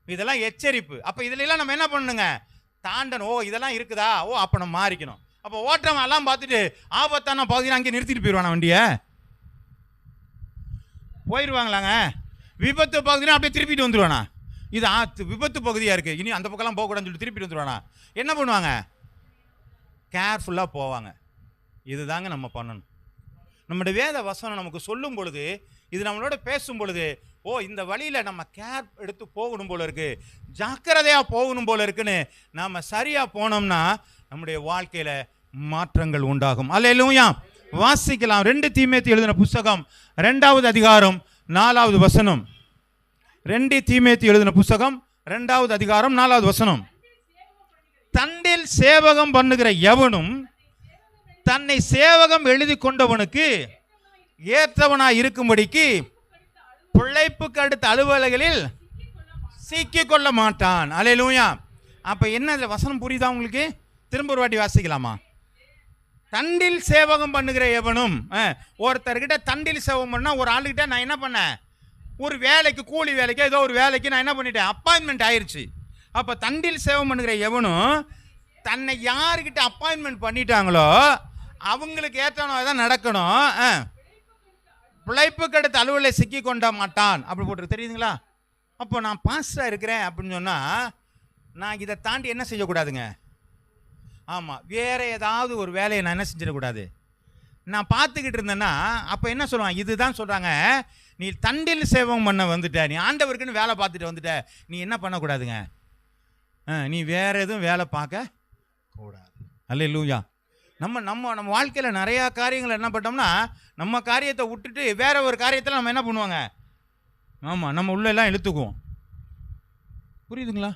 Speaker 1: இதெல்லாம் எச்சரிப்பு. அப்போ இதுலாம் நம்ம என்ன பண்ணணுங்க? தாண்டணும். ஓ இதெல்லாம் இருக்குதா? ஓ அப்போ நம்ம மாறிக்கணும். அப்போ ஓட்டுறவன் எல்லாம் பார்த்துட்டு ஆபத்தான பகுதியில் அங்கே நிறுத்திட்டு போயிடுவானா? வண்டியை போயிடுவாங்களாங்க? விபத்து பகுதினா அப்படியே திருப்பிட்டு வந்துடுவானா? இது விபத்து பகுதியாக இருக்குது, இனி அந்த பக்கம்லாம் போகக்கூடாதுன்னு சொல்லிட்டு திருப்பிட்டு வந்துடுவானா? என்ன பண்ணுவாங்க? கேர்ஃபுல்லாக போவாங்க. இதுதாங்க நம்ம பண்ணணும். நம்முடைய வேத வசனம் நமக்கு சொல்லும் பொழுது, இது நம்மளோட பேசும் பொழுது, ஓ இந்த வழியில் நம்ம கேர் எடுத்து போகணும் போல இருக்கு, ஜாக்கிரதையாக போகணும் போல இருக்குன்னு நாம் சரியாக போனோம்னா நம்முடைய வாழ்க்கையில் மாற்றங்கள் உண்டாகும். அல்லேலூயா. வாசிக்கலாம். 2 தீமோத்தேயு எழுதின புஸ்தகம் 2வது அதிகாரம் 4வது வசனம். 2 தீமோத்தேயு எழுதின புஸ்தகம் 2வது அதிகாரம் 4வது வசனம். தண்டில் சேவகம் பண்ணுகிற எவனும் தன்னை சேவகம் எழுதி கொண்டவனுக்கு ஏற்றவனாய் இருக்கும்படிக்கு பிழைப்புக்கு அடுத்த அலுவலகளில் சிக்கிக் கொள்ள மாட்டான். அல்லேலூயா. அப்போ என்ன வசனம் புரியுதா உங்களுக்கு? திரும்ப ஒரு வாட்டி வாசிக்கலாமா? தண்டில் சேவகம் பண்ணுகிற எவனும், ஒருத்தர்கிட்ட தண்டில் சேவகம் பண்ணால் ஒரு ஆளுகிட்ட நான் என்ன பண்ணேன்? ஒரு வேலைக்கு, கூலி வேலைக்கு, ஏதோ ஒரு வேலைக்கு நான் என்ன பண்ணிட்டேன்? அப்பாயின்மெண்ட் ஆயிடுச்சு. அப்போ தண்டில் சேவகம் பண்ணுகிற எவனும் தன்னை யாருக்கிட்ட அப்பாயின்மெண்ட் பண்ணிட்டாங்களோ அவங்களுக்கு ஏற்றவனோ தான் நடக்கணும். பிழைப்புக்கு அடுத்த அலுவலை சிக்கி கொண்ட மாட்டான் அப்படி போட்டு தெரியுதுங்களா? அப்போ நான் பாஸ்டராக இருக்கிறேன் அப்படின்னு சொன்னால் நான் இதை தாண்டி என்ன செய்யக்கூடாதுங்க? ஆமாம், வேறு ஏதாவது ஒரு வேலையை நான் என்ன செஞ்சிடக்கூடாது. நான் பார்த்துக்கிட்டு இருந்தேன்னா அப்போ என்ன சொல்லுவாங்க? இதுதான் சொல்கிறாங்க, நீ தண்டில் சேவகம் பண்ண வந்துட்ட, நீ ஆண்டவருக்குன்னு வேலை பார்த்துட்டு வந்துட்ட, நீ என்ன பண்ணக்கூடாதுங்க? நீ வேறு எதுவும் வேலை பார்க்க கூடாது. அல்லேலூயா. நம்ம வாழ்க்கையில் நிறையா காரியங்கள் என்ன பண்ணோம்னா நம்ம காரியத்தை விட்டுட்டு வேற ஒரு காரியத்தில் நம்ம என்ன பண்ணுவாங்க? ஆமாம், நம்ம உள்ள எல்லாம் இழுத்துக்குவோம். புரியுதுங்களா?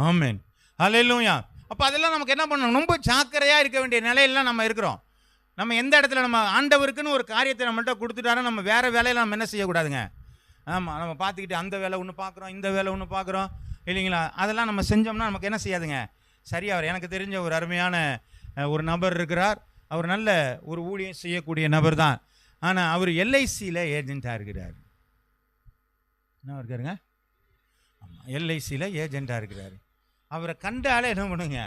Speaker 1: ஆமென். அல்லேலூயா. அப்போ அதெல்லாம் நமக்கு என்ன பண்ணணும்? ரொம்ப ஜாக்கிரதையாக இருக்க வேண்டிய நிலையில நம்ம இருக்கிறோம். நம்ம எந்த இடத்துல நம்ம ஆண்டவருக்குன்னு ஒரு காரியத்தை நம்மள்கிட்ட கொடுத்துட்டாரோ நம்ம வேறு வேலையில் நம்ம என்ன செய்யக்கூடாதுங்க? ஆமாம், நம்ம பார்த்துக்கிட்டு அந்த வேலை ஒன்று பார்க்குறோம், இந்த வேலை ஒன்று பார்க்குறோம் இல்லைங்களா? அதெல்லாம் நம்ம செஞ்சோம்னா நமக்கு என்ன செய்யாதுங்க? சரியாக வரும். எனக்கு தெரிஞ்ச ஒரு அருமையான ஒரு நபர் இருக்கிறார். அவர் நல்ல ஒரு ஊழியம் செய்யக்கூடிய நபர் தான். ஆனால் அவர் எல்ஐசியில் ஏஜெண்ட்டாக இருக்கிறார். என்ன இருக்காருங்க? ஆமாம், எல்ஐசியில் ஏஜெண்ட்டாக இருக்கிறார். அவரை கண்டாலே என்ன பண்ணுங்க?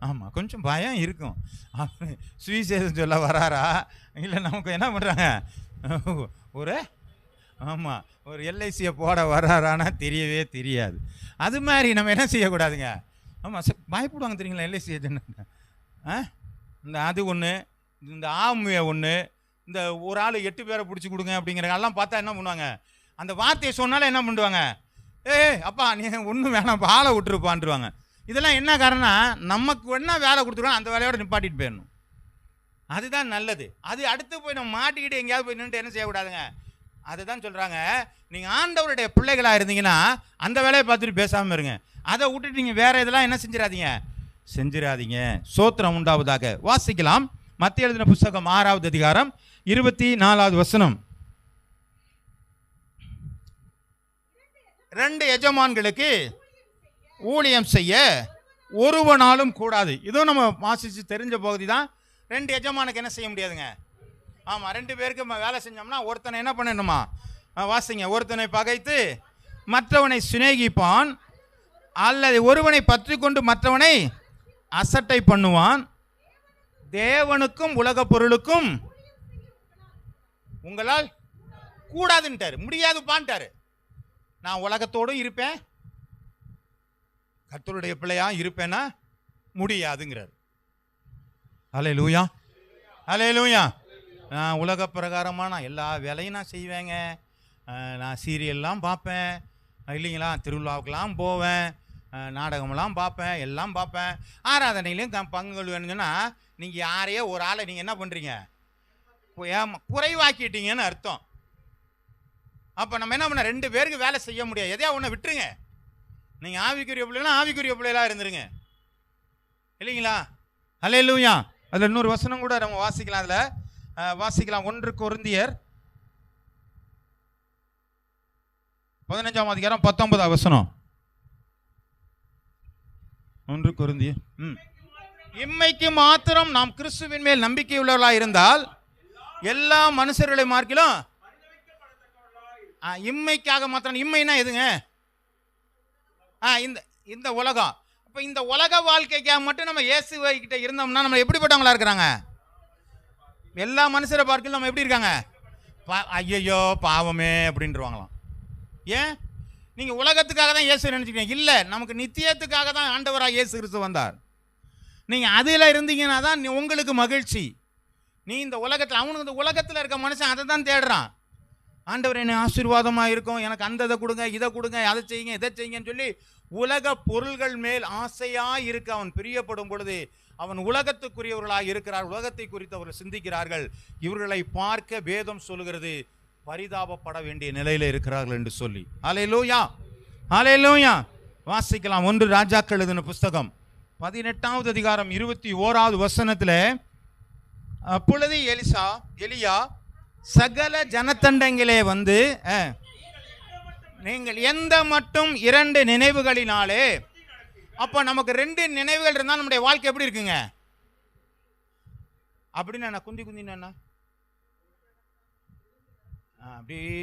Speaker 1: ஆமாம், கொஞ்சம் பயம் இருக்கும். சுவிசேஷம் சொல்ல வராரா இல்லை நமக்கு என்ன பண்ணுறாங்க, ஒரு ஆமாம் ஒரு எல்ஐசியை போட வர்றாரானா தெரியவே தெரியாது. அது மாதிரி நம்ம என்ன செய்யக்கூடாதுங்க. ஆமாம், பயப்படுவாங்க தெரியுங்களா எல்ஐசி ஏஜென்ட். இந்த அது ஒன்று, இந்த ஆமையை ஒன்று, இந்த ஒரு ஆள் 8 பேரை பிடிச்சி கொடுங்க அப்படிங்கிறதெல்லாம் பார்த்தா என்ன பண்ணுவாங்க, அந்த வார்த்தையை சொன்னாலும் என்ன பண்ணுவாங்க, அப்பா நீ ஒன்றும் வேணாம் ஆளை விட்டுருப்பான்ட்டுருவாங்க. இதெல்லாம் என்ன காரணம், நமக்கு என்ன வேலை கொடுத்துருவோம் அந்த வேலையோட நிப்பாட்டிட்டு போயிடணும். அதுதான் நல்லது. அது அடுத்து போய் நம்ம மாட்டிக்கிட்டு எங்கேயாவது போய் நின்றுட்டு என்ன செய்யக்கூடாதுங்க. அதுதான் சொல்கிறாங்க, நீங்கள் ஆண்டவருடைய பிள்ளைகளாக இருந்தீங்கன்னா அந்த வேலையை பார்த்துட்டு பேசாமல் இருங்க. அதை விட்டுட்டு நீங்கள் வேறு இதெல்லாம் என்ன செஞ்சிடாதீங்க. சோத்திரம் உண்டாவதாக. வாசிக்கலாம். மத்திய எழுதின புஸ்தகம் 6வது அதிகாரம் 24வது வசனம். 2 எஜமான்களுக்கு ஊழியம் செய்ய ஒருவனாலும் கூடாது. இதுவும் நம்ம வாசித்து தெரிஞ்ச பகுதி தான். 2 எஜமானுக்கு என்ன செய்ய முடியாதுங்க. ஆமாம், 2 பேருக்கு வேலை செஞ்சோம்னா ஒருத்தனை என்ன பண்ணணுமா, வாசிங்க. ஒருத்தனை பகைத்து மற்றவனை சிநேகிப்பான், அல்லது ஒருவனை பற்றி கொண்டு மற்றவனை அசட்டை பண்ணுவான். தேவனுக்கும் உலக பொருளுக்கும் உங்களால் கூடாதுன்ட்டாரு, முடியாதுப்பான்ட்டாரு. நான் உலகத்தோடும் இருப்பேன், கர்த்தருடைய பிள்ளையா இருப்பேன்னா முடியாதுங்கிறார். அல்லேலூயா, அல்லேலூயா. நான் உலக பிரகாரமாக நான் எல்லா வேலையும் நான் செய்வேங்க. நான் சீரியல்லாம் பார்ப்பேன் இல்லைங்களா, திருவிழாவுக்கெல்லாம் போவேன், நாடகமெல்லாம் பார்ப்பேன், எல்லாம் பார்ப்பேன். ஆராதனையிலையும் பங்குகள் வேணும்னு சொன்னால் நீங்கள் யாரையோ ஒரு ஆளை நீங்கள் என்ன பண்ணுறீங்க, குறைவாக்கிட்டீங்கன்னு அர்த்தம். அப்போ நம்ம என்ன பண்ண, 2 பேருக்கு வேலை செய்ய முடியாது. எதையா ஒன்று விட்டுருங்க. நீங்கள் ஆவிக்குரிய பிள்ளைலாம் ஆவிக்குரிய பிள்ளைகளாக இருந்துருங்க இல்லைங்களா. அல்லேலூயா. அதில் இன்னொரு வசனம் கூட நம்ம வாசிக்கலாம். அதில் வாசிக்கலாம். 1 கொரிந்தியர் 15ஆம் அதிகாரம் 19ஆம் வசனம். 1 கொரிந்தியர். இம்மைக்கு மாத்திரம் நாம் கிறிஸ்துவின் மேல் நம்பிக்கை உள்ளவர்களாக இருந்தால் எல்லா மனுஷர்களை மார்க்கிலும் இம்மைக்காக மாத்திரம். இம்மைனா எதுங்க, இந்த உலகம். இப்போ இந்த உலக வாழ்க்கைக்காக மட்டும் நம்ம இயேசுவை கிட்ட இருந்தோம்னா நம்ம எப்படிப்பட்டவங்களா இருக்கிறாங்க. எல்லா மனுஷரை பார்க்கல நம்ம எப்படி இருக்காங்க, ஐயோ பாவமே அப்படின்றவாங்களாம். ஏன், நீங்கள் உலகத்துக்காக தான் இயேசு நினச்சிக்கிறீங்க. இல்லை, நமக்கு நித்தியத்துக்காக தான் ஆண்டவராக இயேசு கிறிஸ்து வந்தார். நீங்கள் அதில் இருந்தீங்கன்னா தான் உங்களுக்கு மகிழ்ச்சி. நீ இந்த உலகத்தில், அவனுக்கு இந்த உலகத்தில் இருக்க மனுஷன் அதை தான் தேடுறான். ஆண்டவர் என்னை ஆசீர்வாதமாக இருக்கும், எனக்கு அந்த இதை கொடுங்க, இதை கொடுங்க, அதை செய்யுங்க, இதை செய்யுங்கன்னு சொல்லி உலக பொருள்கள் மேல் ஆசையாக இருக்க அவன் பிரியப்படும் பொழுது அவன் உலகத்துக்குரியவர்களாக இருக்கிறார். உலகத்தை குறித்து அவர்கள் சிந்திக்கிறார்கள். இவர்களை பார்க்க வேதம் சொல்லுகிறது பரிதாபப்பட வேண்டிய நிலையில் இருக்கிறார்கள் என்று சொல்லி. அல்லேலூயா, அல்லேலூயா. வாசிக்கலாம். 1 ராஜாக்கள் எழுதின புஸ்தகம் 18வது அதிகாரம் 21வது வசனத்தில், அப்பொழுது எலியா சகல ஜனத்தண்டங்களே வந்து நீங்கள் எந்த மட்டும் 2 நினைவுகளினாலே. அப்போ நமக்கு 2 நினைவுகள் இருந்தால் நம்முடைய வாழ்க்கை எப்படி இருக்குங்க. அப்படின்னு நான் குந்தினா அப்படியே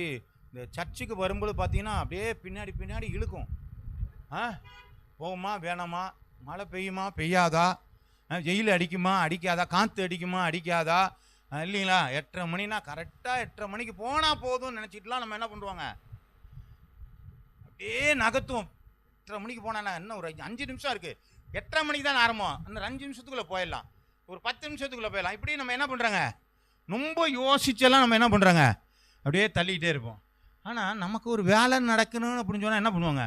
Speaker 1: இந்த சர்ச்சுக்கு வரும்போது பார்த்தீங்கன்னா அப்படியே பின்னாடி இழுக்கும். போகுமா வேணாமா, மழை பெய்யுமா பெய்யாதா, வெயில் அடிக்குமா அடிக்காதா, காற்று அடிக்குமா அடிக்காதா, இல்லைங்களா. 8:30 மணினா கரெக்டாக 8:30 மணிக்கு போனால் போதும்னு நினச்சிட்டுலாம் நம்ம என்ன பண்ணுவாங்க, அப்படியே நகத்துவோம். 8:30 மணிக்கு போனா இன்னும் ஒரு 5 நிமிஷம் இருக்குது, 8:30 மணிக்கு தான் ஆரம்பம், இன்னும் 5 நிமிஷத்துக்குள்ளே போயிடலாம், ஒரு 10 நிமிஷத்துக்குள்ளே போயிடலாம். இப்படி நம்ம என்ன பண்ணுறாங்க, ரொம்ப யோசிச்செல்லாம் நம்ம என்ன பண்ணுறாங்க, அப்படியே தள்ளிக்கிட்டே இருப்போம். ஆனால் நமக்கு ஒரு வேலை நடக்கணும் அப்படின்னு சொன்னால் என்ன பண்ணுவாங்க,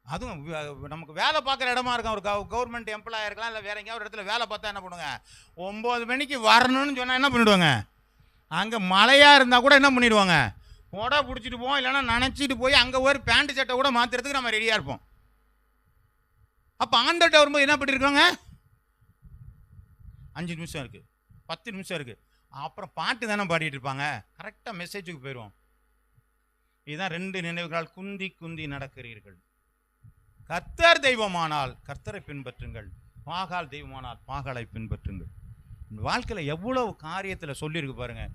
Speaker 1: அதுவும் நமக்கு வேலை பார்க்குற இடமா இருக்கும், ஒரு கவர்மெண்ட் எம்ப்ளாயாக இருக்கலாம், இல்லை வேற எங்கேயாவது ஒரு இடத்துல வேலை பார்த்தா என்ன பண்ணுவாங்க, 9 மணிக்கு வரணும்னு சொன்னால் என்ன பண்ணிவிடுவாங்க, அங்கே மழையாக இருந்தால் கூட என்ன பண்ணிவிடுவாங்க, கொடை பிடிச்சிட்டு போவோம், இல்லைன்னா நினச்சிட்டு போய் அங்கே ஒரு பேண்ட் சட்டை கூட மாற்றுறதுக்கு நம்ம ரெடியாக இருப்போம். அப்போ ஆண்டர்கிட்ட வரும்போது என்ன பண்ணியிருக்காங்க, 5 நிமிஷம் இருக்குது, 10 நிமிஷம் இருக்குது, அப்புறம் பாட்டு தானே பாடிட்டு இருப்பாங்க, கரெக்டாக மெசேஜுக்கு போயிடுவோம். இதுதான் 2 நினைவுகளால் குந்தி குந்தி நடக்கிறீர்கள். கர்த்தர் தெய்வமானால் கர்த்தரை பின்பற்றுங்கள், பாகால் தெய்வமானால் பாகாலை பின்பற்றுங்கள். வாழ்க்கையில் எவ்வளவு காரியத்தில் சொல்லியிருக்கு பாருங்கள்.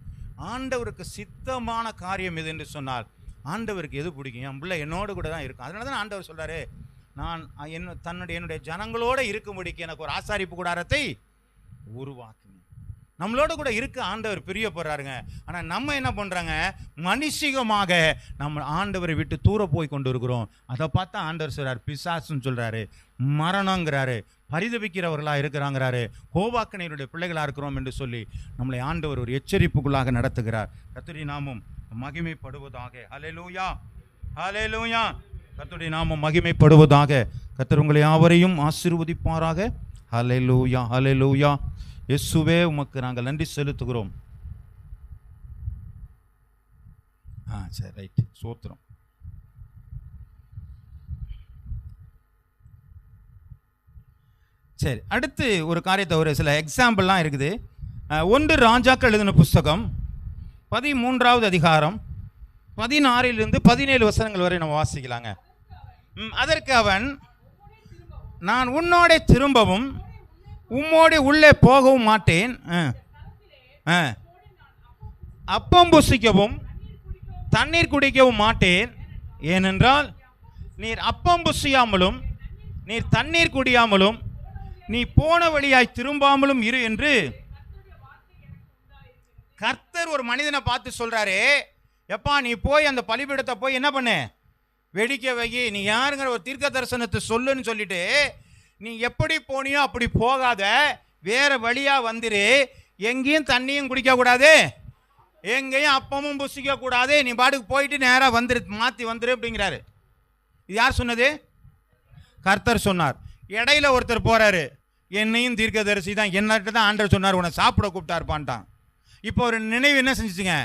Speaker 1: ஆண்டவருக்கு சித்தமான காரியம் எது என்று சொன்னால் ஆண்டவருக்கு எது பிடிக்கும், என் பிள்ளை என்னோடு கூட தான் இருக்கும். அதனால தான் ஆண்டவர் சொல்கிறாரு, நான் என்னுடைய ஜனங்களோடு இருக்கும்படிக்கு எனக்கு ஒரு ஆசாரிப்பு கூடாரத்தை உருவாக்குங்க. நம்மளோட கூட இருக்க ஆண்டவர் பிரியப்படுறாருங்க. ஆனால் நம்ம என்ன பண்ணுறாங்க, மனுஷிகமாக நம்ம ஆண்டவரை விட்டு தூர போய் கொண்டு இருக்கிறோம். அதை பார்த்தா ஆண்டவர் சொல்கிறார், பிசாசுன்னு சொல்கிறாரு, மரணங்கிறாரு, பரிதவிக்கிறவர்களாக இருக்கிறாங்கிறாரு, கோபாக்கனையுடைய பிள்ளைகளாக இருக்கிறோம் என்று சொல்லி நம்மளை ஆண்டவர் ஒரு எச்சரிப்புக்குள்ளாக நடத்துகிறார். கர்த்தருடைய நாமம் மகிமைப்படுவதாக. ஹல்லேலூயா, ஹல்லேலூயா. கர்த்தருடைய நாமம் மகிமைப்படுவதாக. கர்த்தர் உங்களை யாவரையும் ஆசீர்வதிப்பாராக. ஹல்லேலூயா, ஹல்லேலூயா. இயேசுவே உமக்கு நாங்கள் நன்றி செலுத்துகிறோம். சரி, ரைட், சோத்திரம். சரி, அடுத்து ஒரு காரியத்தை, ஒரு சில எக்ஸாம்பிள்லாம் இருக்குது. 1 ராஜாக்கள் எழுதின புஸ்தகம் 13வது அதிகாரம் 16 17 வசனங்கள் வரை நம்ம வாசிக்கலாங்க. அதற்கு அவன், நான் உன்னோட திரும்பவும் உம்மோடு உள்ளே போகவும் மாட்டேன், அப்பம் புசிக்கவும் தண்ணீர் குடிக்கவும் மாட்டேன். ஏனென்றால் நீர் அப்பம் புசியாமலும் நீர் தண்ணீர் குடியாமலும் நீ போன வழியாய் திரும்பாமலும் இரு என்று கர்த்தர் ஒரு மனிதனை பார்த்து சொல்றாரு. எப்பா, நீ போய் அந்த பலிபீடத்தை போய் என்ன பண்ணு, வெடிக்க வை, நீ யாருங்கிற ஒரு தீர்க்க தரிசனத்தை சொல்லுன்னு சொல்லிட்டு, நீ எப்படி போனியோ அப்படி போகாத, வேற வழியா வந்துரு, எங்கேயும் தண்ணியும் குடிக்க கூடாது, எங்கேயும் அப்பமும் புசிக்க கூடாது, நீ பாட்டுக்கு போயிட்டு நேராக வந்துரு, மாற்றி வந்துரு அப்படிங்கிறாரு. இது யார் சொன்னது? கர்த்தர் சொன்னார். இடையில ஒருத்தர் போறாரு, என்னையும் தீர்க்கதரிசி தான், என்னட்டு தான் ஆண்டவர் சொன்னார் உன்னை சாப்பிட கூப்பிட்டாருப்பான்ட்டான். இப்போ ஒரு நினைவு என்ன செஞ்சுச்சுங்க?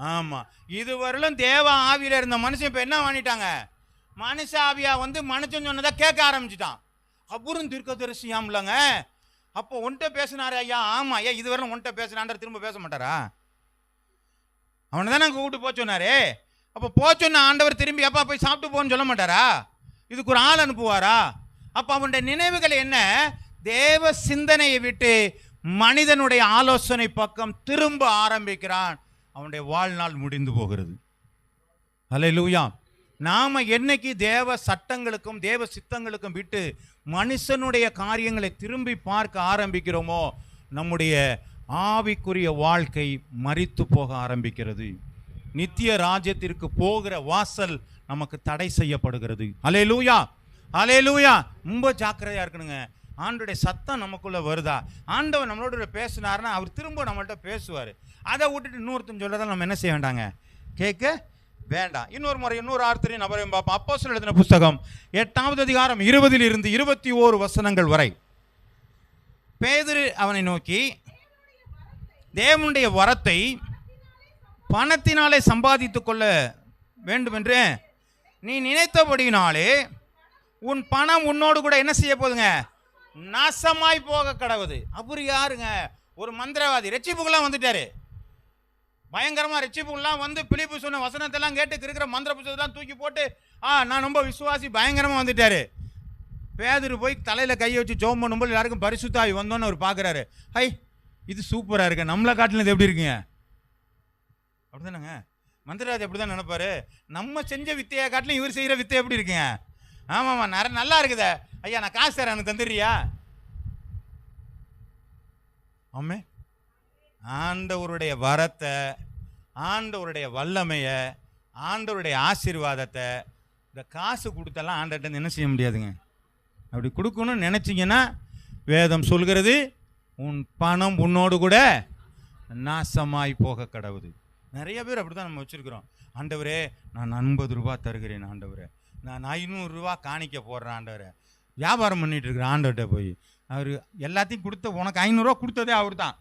Speaker 1: ஆமாம், இதுவரையிலும் தேவ ஆவியில் இருந்த மனுஷன் இப்போ என்ன பண்ணிட்டாங்க, மனுஷ ஆவியா வந்து மனுஷன் சொன்னதை கேட்க ஆரம்பிச்சுட்டான். அப்புறம் தீர்க்கதரிசியாம்லங்க. அப்போ ஒன்ட்ட பேசினாரு ஐயா. ஆமாம் ஐயா, இதுவரையிலும் ஒன்ட்ட பேசினான்ற திரும்ப பேச மாட்டாரா? அவனை தான் நாங்கள் கூப்பிட்டு போக சொன்னாரு. அப்போ போச்சொன்ன ஆண்டவர் திரும்பி எப்பா போய் சாப்பிட்டு போன்னு சொல்ல மாட்டாரா? இதுக்கு ஒரு ஆள் அனுப்புவாரா? அப்போ அவனுடைய நினைவுகள் என்ன? தேவ சிந்தனையை விட்டு மனிதனுடைய ஆலோசனை பக்கம் திரும்ப ஆரம்பிக்கிறான். அவனுடைய வாழ்நாள் முடிந்து போகிறது. ஹல்லேலூயா. நாம என்னைக்கு தேவ சட்டங்களுக்கும் தேவ சித்தங்களுக்கும் விட்டு மனுஷனுடைய காரியங்களை திரும்பி பார்க்க ஆரம்பிக்கிறோமோ, நம்முடைய ஆவிக்குரிய வாழ்க்கை மரித்து போக ஆரம்பிக்கிறது. நித்திய ராஜ்யத்திற்கு போகிற வாசல் நமக்கு தடை செய்யப்படுகிறது. ஹல்லேலூயா, ஹல்லேலூயா. ரொம்ப ஜாக்கிரதையா இருக்கணுங்க. ஆண்டோடைய சத்தம் நமக்குள்ள வருதா, ஆண்டவர் நம்மளோட பேசினார்னா அவர் திரும்ப நம்மள்கிட்ட பேசுவார். அதை விட்டுட்டு இன்னொருத்தன் சொல்றதை நம்ம என்ன செய்ய வேண்டாங்க, கேட்க வேண்டாம். இன்னொரு முறை இன்னொரு ஆர்த்தரையும் நபரையும் பார்ப்போம். அப்போஸ்தலர் எழுதின புஸ்தகம் 8வது அதிகாரம் 20 21 வசனங்கள் வரை. பேதுரு அவனை நோக்கி, தேவனுடைய வரத்தை பணத்தினாலே சம்பாதித்துக் கொள்ள வேண்டும் என்று நீ நினைத்தபடினாலே உன் பணம் உன்னோடு கூட என்ன செய்ய போதுங்க, நாசமாய் போக கடவுது. அவரு யாருங்க? ஒரு மந்திரவாதி. ரட்சிப்புக்கெல்லாம் வந்துட்டாரு. பயங்கரமாக ரட்சிப்புக்கெல்லாம் வந்து பிலிப்பு சொன்ன வசனத்தெல்லாம் கேட்டு இருக்கிற மந்திர புத்தகத்தெல்லாம் தூக்கி போட்டு நான் ரொம்ப விசுவாசி பயங்கரமாக வந்துட்டாரு. பேதுரு போய் தலையில் கையை வச்சு ஜெபம் பண்ணும்போது எல்லாருக்கும் பரிசுத்தாவி வந்தோன்னு அவர் பார்க்குறாரு. ஹை, இது சூப்பராக இருக்கு, நம்மளை காட்டினது எப்படி இருக்குங்க? அப்படி தானேங்க மந்திரவாதி எப்படி தான் நினைப்பாரு. நம்ம செஞ்ச வித்தையை காட்டிலும் இவர் செய்கிற வித்தை எப்படி இருக்குங்க? ஆமாம்மா, நல்லா இருக்குதே ஐயா, நான் காசு தரேன், எனக்கு தந்துடுறியா? ஆமே, ஆண்டவருடைய வரத்தை, ஆண்டவருடைய வல்லமையை, ஆண்டவருடைய ஆசீர்வாதத்தை இந்த காசு கொடுத்தெல்லாம் ஆண்டவர்கிட்ட என்ன செய்ய முடியாதுங்க. அப்படி கொடுக்கணும்னு நினச்சிங்கன்னா வேதம் சொல்கிறது, உன் பணம் உன்னோடு கூட நாசமாய் போக கடவுது. நிறைய பேர் அப்படி தான் நம்ம வச்சுருக்கிறோம். ஆண்டவரே, நான் 50 ரூபா தருகிறேன், ஆண்டவரே நான் 500 ரூபா காணிக்க போடுறேன், ஆண்டவரே வியாபாரம் பண்ணிகிட்டு இருக்கிறேன். ஆண்டவர்கிட்ட போய் அவர் எல்லாத்தையும் கொடுத்த, உனக்கு 500 ரூபா கொடுத்ததே அவர் தான்.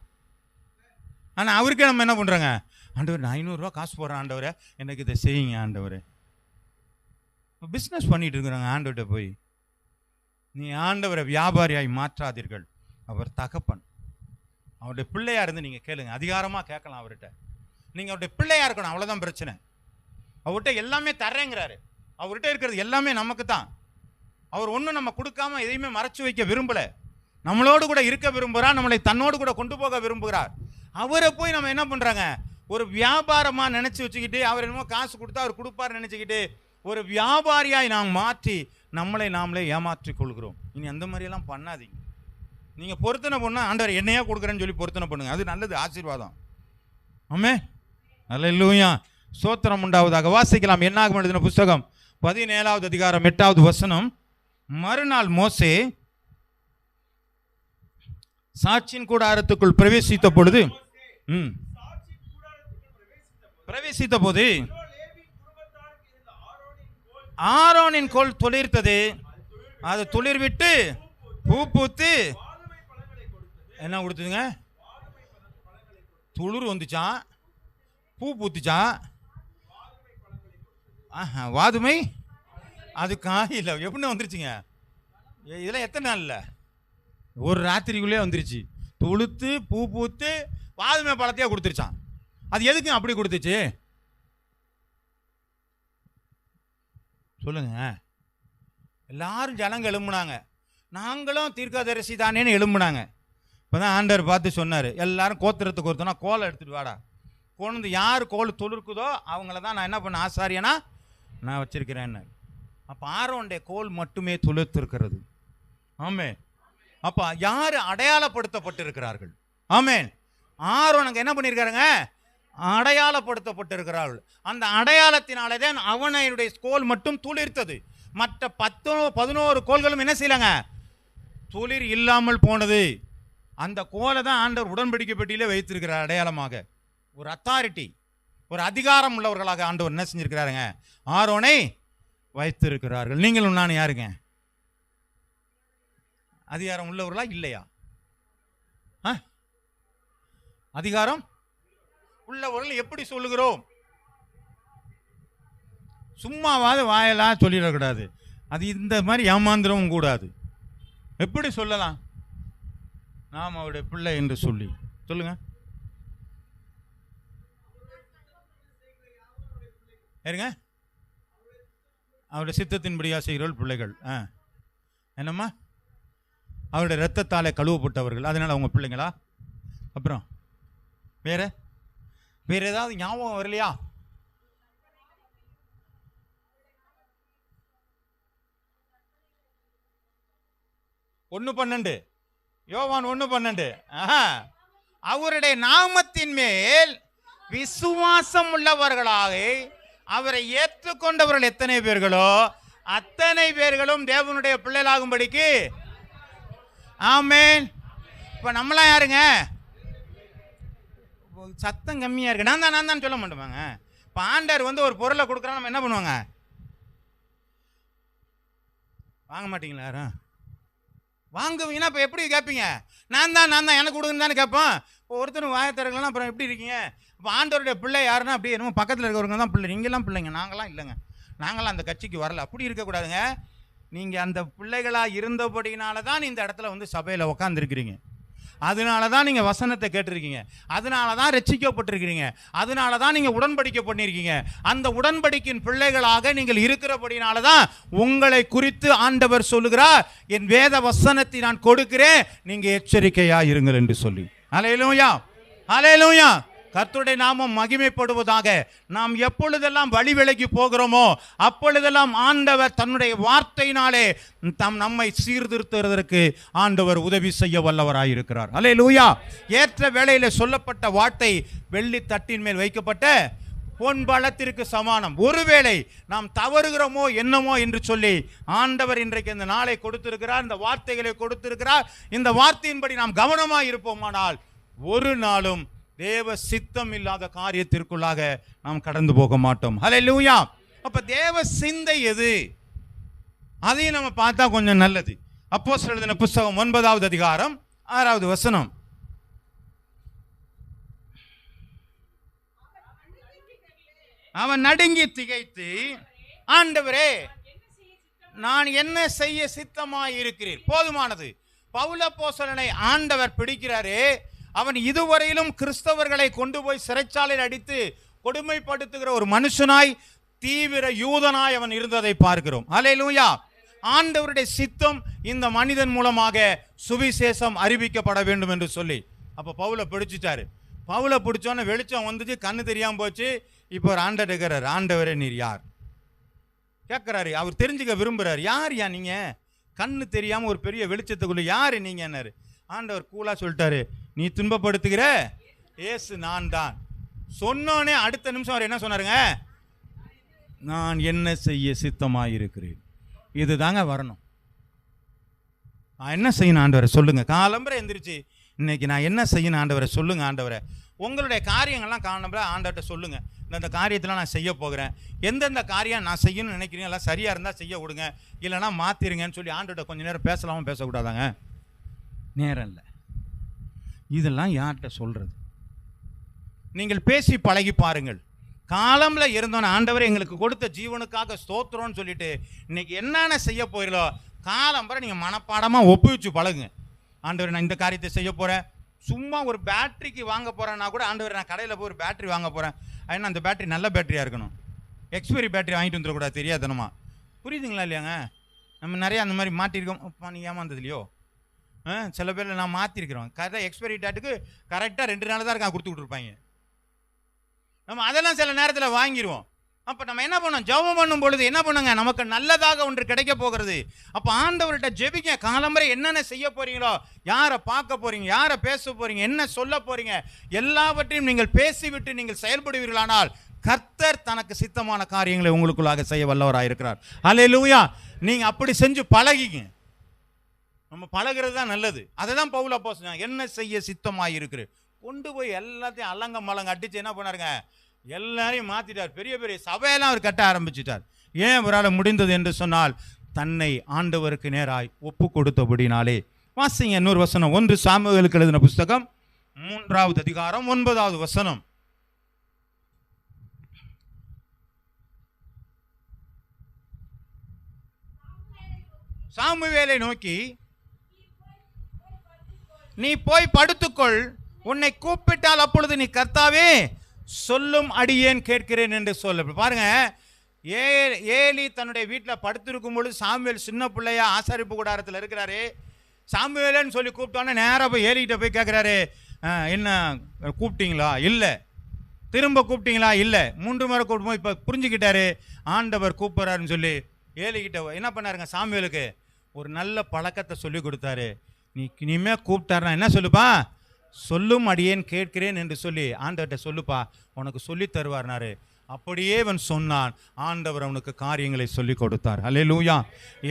Speaker 1: ஆனால் அவருக்கே நம்ம என்ன பண்ணுறோங்க, ஆண்டவர் நான் 500 ரூபா காசு போடுறேன், ஆண்டவரே எனக்கு இதை செய்யுங்க ஆண்டவரே. பிஸ்னஸ் பண்ணிகிட்டு இருக்கிறாங்க. ஆண்டவர்கிட்ட போய் நீ ஆண்டவரை வியாபாரியாய் மாற்றாதீர்கள், அவர் தகப்பன். அவருடைய பிள்ளையாக இருந்து நீங்கள் கேளுங்க, அதிகாரமாக கேட்கலாம் அவர்கிட்ட. நீங்கள் அவருடைய பிள்ளையாக இருக்கணும், அவ்வளோதான் பிரச்சனை. அவர்கிட்ட எல்லாமே தர்றேங்கிறாரு. அவர்கிட்ட இருக்கிறது எல்லாமே நமக்கு தான். அவர் ஒன்றும் நம்ம கொடுக்காம எதையுமே மறைச்சு வைக்க விரும்பலை. நம்மளோடு கூட இருக்க விரும்புகிறார், நம்மளை தன்னோடு கூட கொண்டு போக விரும்புகிறார். அவரை போய் நம்ம என்ன பண்ணுறாங்க, ஒரு வியாபாரமாக நினச்சி வச்சுக்கிட்டு, அவர் என்னமோ காசு கொடுத்தா அவர் கொடுப்பார் நினச்சிக்கிட்டு ஒரு வியாபாரியாய் நாம் மாற்றி நம்மளை நாமளே ஏமாற்றிக் கொள்கிறோம். இனி அந்த மாதிரியெல்லாம் பண்ணாதீங்க. நீங்கள் பொருத்தனை பண்ணால் ஆண்டவர் என்னையா கொடுக்குறேன்னு சொல்லி பொருத்தனை பண்ணுங்க, அது நல்லது, ஆசீர்வாதம். ஆமே, அல்லேலூயா, ஸ்தோத்திரம் உண்டாவதாக. வாசிக்கலாம். என்னாகும் எழுதின புஸ்தகம் 17வது அதிகாரம் 8வது வசனம். மறுநாள் மோசே சாட்சியின் கூடாரத்துக்குள் பிரவேசித்த பொழுது ஆரோனின் கோல் துளிர்த்தது. அது துளிர் விட்டு பூ பூத்து என்ன கொடுத்ததுங்க? துளிர் வந்துச்சான், பூ பூத்துச்சான், வாதுமை அது காயில எப்படின்னு வந்துருச்சுங்க. இதெல்லாம் எத்தனை நாள்ல? ஒரு ராத்திரிக்குள்ளே வந்துருச்சு. துளுத்து பூ பூத்து வாதுமை பழத்தையா கொடுத்துருச்சான். அது எதுக்கு அப்படி கொடுத்துச்சு சொல்லுங்க? எல்லாரும் ஜனங்க எழும்புனாங்க, நாங்களும் தீர்க்கதரிசி தானேன்னு எழும்புனாங்க. இப்போதான் ஆண்டவர் பார்த்து சொன்னார், எல்லாரும் கோத்திரத்துக்கு ஒருத்தனா கோலை எடுத்துட்டு வாடா, கொண்டு யார் கோல் துளிர்க்குதோ அவங்கள தான் நான் என்ன பண்ண ஆசாரியனா நான் வச்சிருக்கிறேன்னு. அப்போ ஆரோனுடைய கோல் மட்டுமே துளிர்த்திருக்கிறது. ஆமே. அப்போ யார் அடையாளப்படுத்தப்பட்டிருக்கிறார்கள்? ஆமேன். ஆரோனுக்கு என்ன பண்ணியிருக்காருங்க? அடையாளப்படுத்தப்பட்டிருக்கிறார்கள். அந்த அடையாளத்தினாலே தான் அவனுடைய கோல் மட்டும் துளிர்த்தது. மற்ற 11 கோள்களும் என்ன செய்யலாங்க? துளிர் இல்லாமல் போனது. அந்த கோலை தான் ஆண்டவர் உடன்படிக்கை பெட்டியிலே வைத்திருக்கிறார் அடையாளமாக. ஒரு அத்தாரிட்டி, ஒரு அதிகாரம் உள்ளவர்களாக ஆண்டவர் என்ன செஞ்சிருக்கிறாருங்க? ஆரோனை வைத்திருக்கிறார்கள். நீங்களும் நான் யாருங்க? அதிகாரம் உள்ளவர்களா இல்லையா? அதிகாரம் உள்ளவர்கள் எப்படி சொல்லுகிறோம்? சும்மாவாது வாயெல்லாம் சொல்லிடக்கூடாது. அது இந்த மாதிரி ஏமாந்திரவும் கூடாது. எப்படி சொல்லலாம்? நாம் அவருடைய பிள்ளை என்று சொல்லி சொல்லுங்க. ஏறுங்க, அவருடைய சித்தத்தின்படியா செய்கிறவர்கள் பிள்ளைகள். என்னம்மா? அவருடைய இரத்தத்தாலே கழுவப்பட்டவர்கள், அதனால அவங்க பிள்ளைங்களா? அப்புறம் வேற வேற ஏதாவது ஞாபகம் வரலையா? ஒன்று 12 யோவான் 1:12 அவருடைய நாமத்தின் மேல் விசுவாசம் உள்ளவர்களாக அவரை ஏற்றுக்கொண்டவர்கள் எத்தனை பேர்களோ அத்தனை பேர்களும் தேவனுடைய பிள்ளைகளாகும்படிக்கு. ஆமேன். இப்போ நம்மளாம் யாருங்க? சத்தம் கம்மியாக இருக்கு. நான் தான் சொல்ல மாட்டோமாங்க. இப்போ ஆண்டவர் ஒரு பொருளை கொடுக்குறா, நம்ம என்ன பண்ணுவாங்க? வாங்க மாட்டீங்களா? யாரும் வாங்குவீங்கன்னா இப்போ எப்படி கேட்பீங்க? நான் தான் எனக்கு கொடுக்குன்னு தானே கேட்போம். இப்போ ஒருத்தர் வாயத்திறக்கலாம், அப்புறம் எப்படி இருக்கீங்க? இப்போ ஆண்டவருடைய பிள்ளை யாருன்னா அப்படி என்னமோ பக்கத்தில் இருக்கிறவங்க தான் பிள்ளை. நீங்களாம் பிள்ளைங்க, நாங்களாம் இல்லைங்க, நாங்களாம் அந்த கட்சிக்கு வரல. அப்படி இருக்கக்கூடாதுங்க. நீங்கள் அந்த பிள்ளைகளாக இருந்தபடினால தான் இந்த இடத்துல சபையில் உட்காந்துருக்கிறீங்க. அதனால தான் நீங்கள் வசனத்தை கேட்டிருக்கீங்க. அதனால தான் ரட்சிக்கப்பட்டிருக்கிறீங்க. அதனால தான் நீங்கள் உடன்படிக்கை பண்ணியிருக்கீங்க. அந்த உடன்படிக்கையின் பிள்ளைகளாக நீங்கள் இருக்கிறபடினால தான் உங்களை குறித்து ஆண்டவர் சொல்லுகிறார், என் வேத வசனத்தை நான் கொடுக்கிறேன், நீங்கள் எச்சரிக்கையாக இருங்கள் என்று சொல்லி. அல்லேலூயா, அல்லேலூயா. கர்த்தருடைய நாமம் மகிமைப்படுவதாக. நாம் எப்பொழுதெல்லாம் வழி விலகி போகிறோமோ அப்பொழுதெல்லாம் ஆண்டவர் தன்னுடைய வார்த்தையினாலே நம்மை சீர்திருத்துவதற்கு ஆண்டவர் உதவி செய்ய வல்லவராயிருக்கிறார். அல்லேலூயா. ஏற்ற வேளையிலே சொல்லப்பட்ட வார்த்தை வெள்ளி தட்டின் மேல் வைக்கப்பட்ட பொன் பழத்திற்கு சமானம். ஒருவேளை நாம் தவறுகிறோமோ என்னமோ என்று சொல்லி ஆண்டவர் இன்றைக்கு இந்த நாளை கொடுத்திருக்கிறார், இந்த வார்த்தைகளை கொடுத்திருக்கிறார். இந்த வார்த்தையின்படி நாம் கவனமாக இருப்போமானால் ஒரு நாளும் தேவ சித்தம் இல்லாத காரியத்திற்குள்ளாக நாம் கடந்து போக மாட்டோம். ஹல்லேலூயா. அப்ப தேவ சிந்தை எது? அதையும் நம்ம பார்த்தா கொஞ்சம் நல்லது. அப்போஸ்தலர் எழுதின புஸ்தகம் 9வது அதிகாரம் 6வது வசனம். அவன் நடுங்கி திகைத்து, ஆண்டவரே நான் என்ன செய்ய சித்தமாய் இருக்கிறீர்? போதுமானது. பவுல் அப்போஸ்தலனை ஆண்டவர் பிடிக்கிறாரே, அவன் இதுவரையிலும் கிறிஸ்தவர்களை கொண்டு போய் சிறைச்சாலையில் அடித்து கொடுமைப்படுத்துகிற ஒரு மனுஷனாய், தீவிர யூதனாய் அவன் இருந்ததை பார்க்கிறோம். அல்லேலூயா. ஆண்டவருடைய சித்தம் இந்த மனிதன் மூலமாக சுவிசேஷம் அறிவிக்கப்பட வேண்டும் என்று சொல்லி அப்போ பவுலை பிடிச்சிட்டாரு. பவுலை பிடிச்சோன்னே வெளிச்சம் வந்துச்சு, கண்ணு தெரியாமல் போச்சு. இப்போ ஒரு ஆண்டவர் இருக்கிறார். ஆண்டவரே நீர் யார்? கேட்குறாரு. அவர் தெரிஞ்சுக்க விரும்புகிறார். யார் நீங்கள்? கண்ணு தெரியாமல் ஒரு பெரிய வெளிச்சத்துக்குள்ளே யார் நீங்கன்னாரு. ஆண்டவர் கூலாக சொல்லிட்டாரு, நீ துன்பப்படுத்துகிற ஏசு நான் தான். சொன்னோன்னே அடுத்த நிமிஷம் அவர் என்ன சொன்னாருங்க? நான் என்ன செய்ய சித்தமாக இருக்கிறேன். இது தாங்க வரணும். நான் என்ன செய்யணும் ஆண்டவரை சொல்லுங்க. காலம்பரை எந்திரிச்சு இன்னைக்கு நான் என்ன செய்யணும் ஆண்டவரை சொல்லுங்க. ஆண்டவரை உங்களுடைய காரியங்கள்லாம் காலம்பரை ஆண்டவர்கிட்ட சொல்லுங்க. இந்த காரியத்தில் நான் செய்ய போகிறேன், எந்தெந்த காரியம் நான் செய்யணும்னு நினைக்கிறீங்க எல்லாம் சரியாக இருந்தால் செய்ய விடுங்க, இல்லைனா மாற்றிருங்கன்னு சொல்லி ஆண்டவர்கிட்ட கொஞ்சம் நேரம் பேசலாமல் பேசக்கூடாதாங்க? நேரம் இல்லை. இதெல்லாம் யார்கிட்ட சொல்கிறது? நீங்கள் பேசி பழகி பாருங்கள். காலம்ல இருந்தோன்னு ஆண்டவரை எங்களுக்கு கொடுத்த ஜீவனுக்காக ஸ்தோத்திரம்னு சொல்லிட்டு இன்னைக்கு என்னென்ன செய்ய போயிடலோ காலம்பரை நீங்கள் மனப்பாடமாக ஒப்புவிச்சு பழகுங்க. ஆண்டவர் நான் இந்த காரியத்தை செய்ய போகிறேன். சும்மா ஒரு பேட்டரிக்கு வாங்க போகிறேன்னா கூட ஆண்டவர் நான் கடையில் போய் ஒரு பேட்டரி வாங்க போகிறேன், ஏன்னா அந்த பேட்டரி நல்ல பேட்டரியாக இருக்கணும், எக்ஸ்பைரி பேட்டரி வாங்கிட்டு வந்துடக்கூடாது தெரியாதனமா. புரியுதுங்களா இல்லையாங்க? நம்ம நிறையா அந்த மாதிரி மாட்டியிருக்கோம். நீ ஏமாந்ததுலையோ சில பேர் நான் மாற்றிருக்கிறோம். கரெக்டாக எக்ஸ்பைரி டேட்டுக்கு கரெக்டாக 2 நாள் தான் இருக்கா கொடுத்துக்கிட்டு இருப்பாங்க. நம்ம அதெல்லாம் சில நேரத்தில் வாங்கிடுவோம். அப்போ நம்ம என்ன பண்ணோம்? ஜெபம் பண்ணும் பொழுது என்ன பண்ணுங்க? நமக்கு நல்லதாக ஒன்று கிடைக்க போகிறது. அப்போ ஆண்டவர்கிட்ட ஜெபிங்க. காலம்பரை என்னென்ன செய்ய போறீங்களோ, யாரை பார்க்க போறீங்க, யாரை பேச போறீங்க, என்ன சொல்ல போறீங்க, எல்லாவற்றையும் நீங்கள் பேசிவிட்டு நீங்கள் செயல்படுவீர்களானால் கர்த்தர் தனக்கு சித்தமான காரியங்களை உங்களுக்குள்ளாக செய்ய வல்லவராக இருக்கிறார். அல்லேலூயா. நீங்க அப்படி செஞ்சு பழகிங்க. நம்ம பழகிறது தான் நல்லது. அதை தான் பவுல் அப்போஸ்தலன் என்ன செய்ய சித்தமாக இருக்கிற கொண்டு போய் எல்லாத்தையும் அலங்க மலங்க அடிச்சு என்ன பண்ணாருங்க? எல்லாரையும் மாற்றிட்டார். பெரிய பெரிய சபையெல்லாம் அவர் கட்ட ஆரம்பிச்சிட்டார். ஏன் அவரால் முடிந்தது என்று சொன்னால் தன்னை ஆண்டவருக்கு நேராய் ஒப்பு கொடுத்தபடினாலே. வாசிங்க இன்னொரு வசனம். 1 சாமுவேலுக்கு எழுதின புஸ்தகம் 3வது அதிகாரம் 9வது வசனம். சாமுவேலை நோக்கி நீ போய் படுத்துக்கொள், உன்னை கூப்பிட்டால் அப்பொழுது நீ கர்த்தாவே சொல்லும் அடியேன் கேட்கிறேன் என்று சொல்ல. பாருங்க, ஏலி தன்னுடைய வீட்டில் படுத்திருக்கும் பொழுது சாமுவேல் சின்ன பிள்ளையா ஆசாரிப்பு கூடாரத்தில் இருக்கிறாரு. சாமுவேலன்னு சொல்லி கூப்பிட்டோன்னே நேராக போய் ஏலிகிட்ட போய் கேட்குறாரு, என்ன கூப்பிட்டீங்களா? இல்லை. திரும்ப கூப்பிட்டீங்களா? இல்லை. 3 முறை கூப்பிட்டு இப்போ புரிஞ்சுக்கிட்டாரு ஆண்டவர் கூப்பிட்றாருன்னு சொல்லி. ஏலிகிட்ட என்ன பண்ணாருங்க? சாமுவேலுக்கு ஒரு நல்ல பழக்கத்தை சொல்லி கொடுத்தாரு. நீ இனிமே கூப்பிட்டாருன்னா என்ன சொல்லுப்பா? சொல்லும் அடியேன் கேட்கிறேன் என்று சொல்லி ஆண்டவர்கிட்ட சொல்லுப்பா, உனக்கு சொல்லி தருவார்னாரு. அப்படியே அவன் சொன்னான். ஆண்டவர் அவனுக்கு காரியங்களை சொல்லி கொடுத்தார். அல்லேலூயா.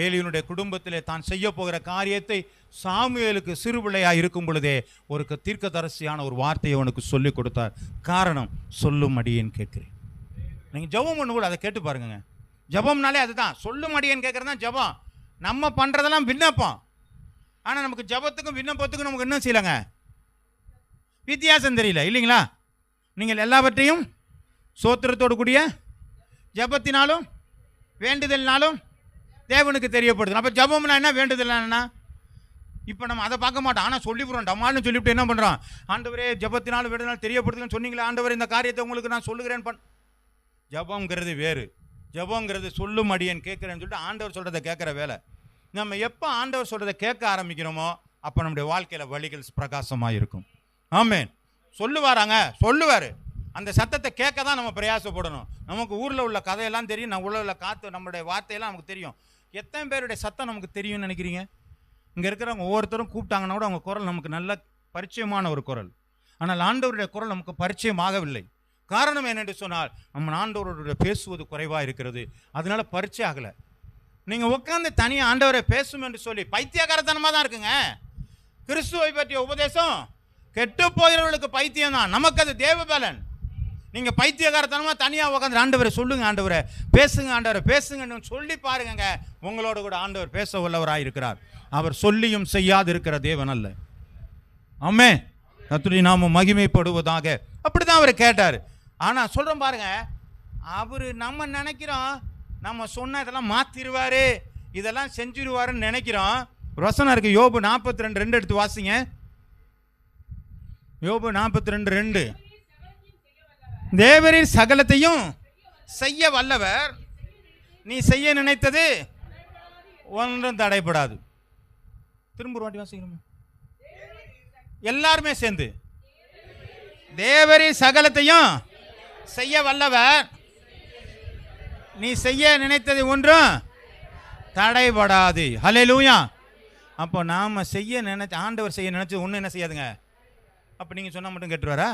Speaker 1: ஏலியினுடைய குடும்பத்திலே தான் செய்ய போகிற காரியத்தை சாமுவேலுக்கு சிறு பிள்ளையாக இருக்கும் பொழுதே ஒரு தீர்க்கதரிசியான ஒரு வார்த்தையை அவனுக்கு சொல்லி கொடுத்தார். காரணம், சொல்லும் அடியேன் கேட்கிறேன். நீங்கள் ஜெபம் பண்ண கூட அதை கேட்டு பாருங்க. ஜெபம்னாலே அதுதான், சொல்லும் அடியேன் கேட்கறது தான் ஜெபம். நம்ம பண்ணுறதெல்லாம் விண்ணப்பம். ஆனால் நமக்கு ஜெபத்துக்கும் விண்ணப்பத்துக்கும் நமக்கு என்ன செய்யலைங்க? வித்தியாசம் தெரியல இல்லைங்களா? நீங்கள் எல்லாவற்றையும் சோத்திரத்தோடு கூடிய ஜெபத்தினாலும் வேண்டுதல்னாலும் தேவனுக்கு தெரியப்படுது. அப்போ ஜெபம்னா என்ன, வேண்டுதல் என்ன? இப்போ நம்ம அதை பார்க்க மாட்டோம். ஆனால் சொல்லிவிடுறோம். டமால்னு சொல்லிவிட்டு என்ன பண்ணுறோம்? ஆண்டவரே ஜெபத்தினாலும் வேண்டுதல் தெரியப்படுதுன்னு சொன்னீங்களே ஆண்டவர், இந்த காரியத்தை உங்களுக்கு நான் சொல்லுகிறேன். ஜெபம்ங்கிறது வேறு. ஜெபங்கிறது சொல்லும் அடியேன் கேட்குறேன்னு சொல்லிட்டு ஆண்டவர் சொல்கிறத கேட்குற வேலை. நம்ம எப்போ ஆண்டவர் சொல்கிறத கேட்க ஆரம்பிக்கிறோமோ அப்போ நம்முடைய வாழ்க்கையில் வழிகள் பிரகாசமாக இருக்கும். ஆமென். சொல்லுவாராங்க, சொல்லுவார். அந்த சத்தத்தை கேட்க தான் நம்ம பிரயாசப்படணும். நமக்கு ஊரில் உள்ள கதையெல்லாம் தெரியும், நம்ம உள்ள காற்று நம்மளுடைய வார்த்தையெல்லாம் நமக்கு தெரியும். எத்தனை பேருடைய சத்தம் நமக்கு தெரியும்னு நினைக்கிறீங்க? இங்கே இருக்கிறவங்க ஒவ்வொருத்தரும் கூப்பிட்டாங்கன்னா கூட அவங்க குரல் நமக்கு நல்ல பரிச்சயமான ஒரு குரல். ஆனால் ஆண்டவருடைய குரல் நமக்கு பரிச்சயமாகவில்லை. காரணம் என்னென்று சொன்னால் நம்ம ஆண்டவருடைய பேசுவது குறைவாக இருக்கிறது, அதனால பரிச்சயம் ஆகலை. நீங்கள் உட்காந்து தனியாக ஆண்டவரை பேசும் என்று சொல்லி பைத்தியகாரத்தனமாக தான் இருக்குங்க. கிறிஸ்துவை பற்றிய உபதேசம் கெட்டு போகிறவர்களுக்கு பைத்தியம் தான், நமக்கு அது தேவபலன். நீங்கள் பைத்தியகாரத்தனமாக தனியாக உட்காந்து ஆண்டவரை சொல்லுங்க, ஆண்டவரை பேசுங்க, ஆண்டவரை பேசுங்கன்னு சொல்லி பாருங்க, உங்களோட கூட ஆண்டவர் பேச உள்ளவராக இருக்கிறார். அவர் சொல்லியும் செய்யாது இருக்கிற தேவன் அல்ல. ஆமென். கர்த்தருடைய நாமம் மகிமைப்படுவதாக. அப்படிதான் அவர் கேட்டார். ஆனால் சொல்கிறோம் பாருங்க, அவர் நம்ம நினைக்கிறோம் நம்ம சொன்ன இதெல்லாம் மாற்றிடுவார், இதெல்லாம் செஞ்சிருவாருன்னு நினைக்கிறோம். வசனம் இருக்கு, யோபு 42:2 எடுத்து வாசிங்க. யோபு 42:2. தேவரீர் சகலத்தையும் செய்ய வல்லவர், நீ செய்ய நினைத்தது ஒன்றும் தடைபடாது. திரும்ப ஒரு வாட்டி வாசிக்கிறோம் எல்லாருமே சேர்ந்து. தேவரீர் சகலத்தையும் செய்ய வல்லவர், நீ செய்ய நினைத்தது ஒன்றும் தடைபடாது. ஹல்லேலூயா. அப்போ நாம செய்ய நினைச்ச, ஆண்டவர் செய்ய நினைச்சது ஒன்றும் என்ன செய்யாதுங்க. அப்போ நீங்க சொன்னா மட்டும் கேட்டுருவாரா?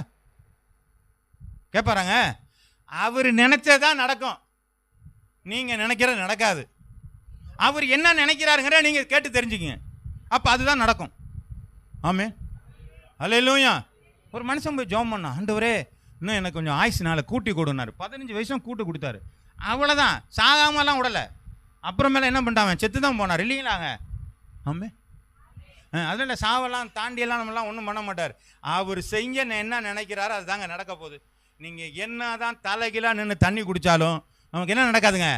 Speaker 1: கேட்பாராங்க? அவர் நினைச்சதான் நடக்கும், நீங்க நினைக்கிறது நடக்காது. அவர் என்ன நினைக்கிறாருங்கிற நீங்க கேட்டு தெரிஞ்சுக்கங்க, அப்போ அதுதான் நடக்கும். ஆமே. ஹல்லேலூயா. ஒரு மனுஷன் போய் ஜெபம் பண்ணா, ஆண்டவரே இன்னும் எனக்கு கொஞ்சம் ஆயுசு நாளை கூட்டி கொடுனாரு. 15 வயசும் கூட்டு கொடுத்தாரு. அவ்வளோதான், சாகாமலாம் விடலை. அப்புறமேல என்ன பண்ணிட்டாங்க, செத்து தான் போனார் இல்லைங்களாங்க. ஆமே. அதில் சாவெல்லாம் தாண்டியெல்லாம் நம்மலாம் ஒன்றும் பண்ண மாட்டார். அவர் செஞ்ச என்ன நினைக்கிறாரோ அதுதாங்க நடக்க போகுது. நீங்கள் என்ன தான் தலைகீழாக நின்று தண்ணி குடித்தாலும் நமக்கு என்ன நடக்காதுங்க,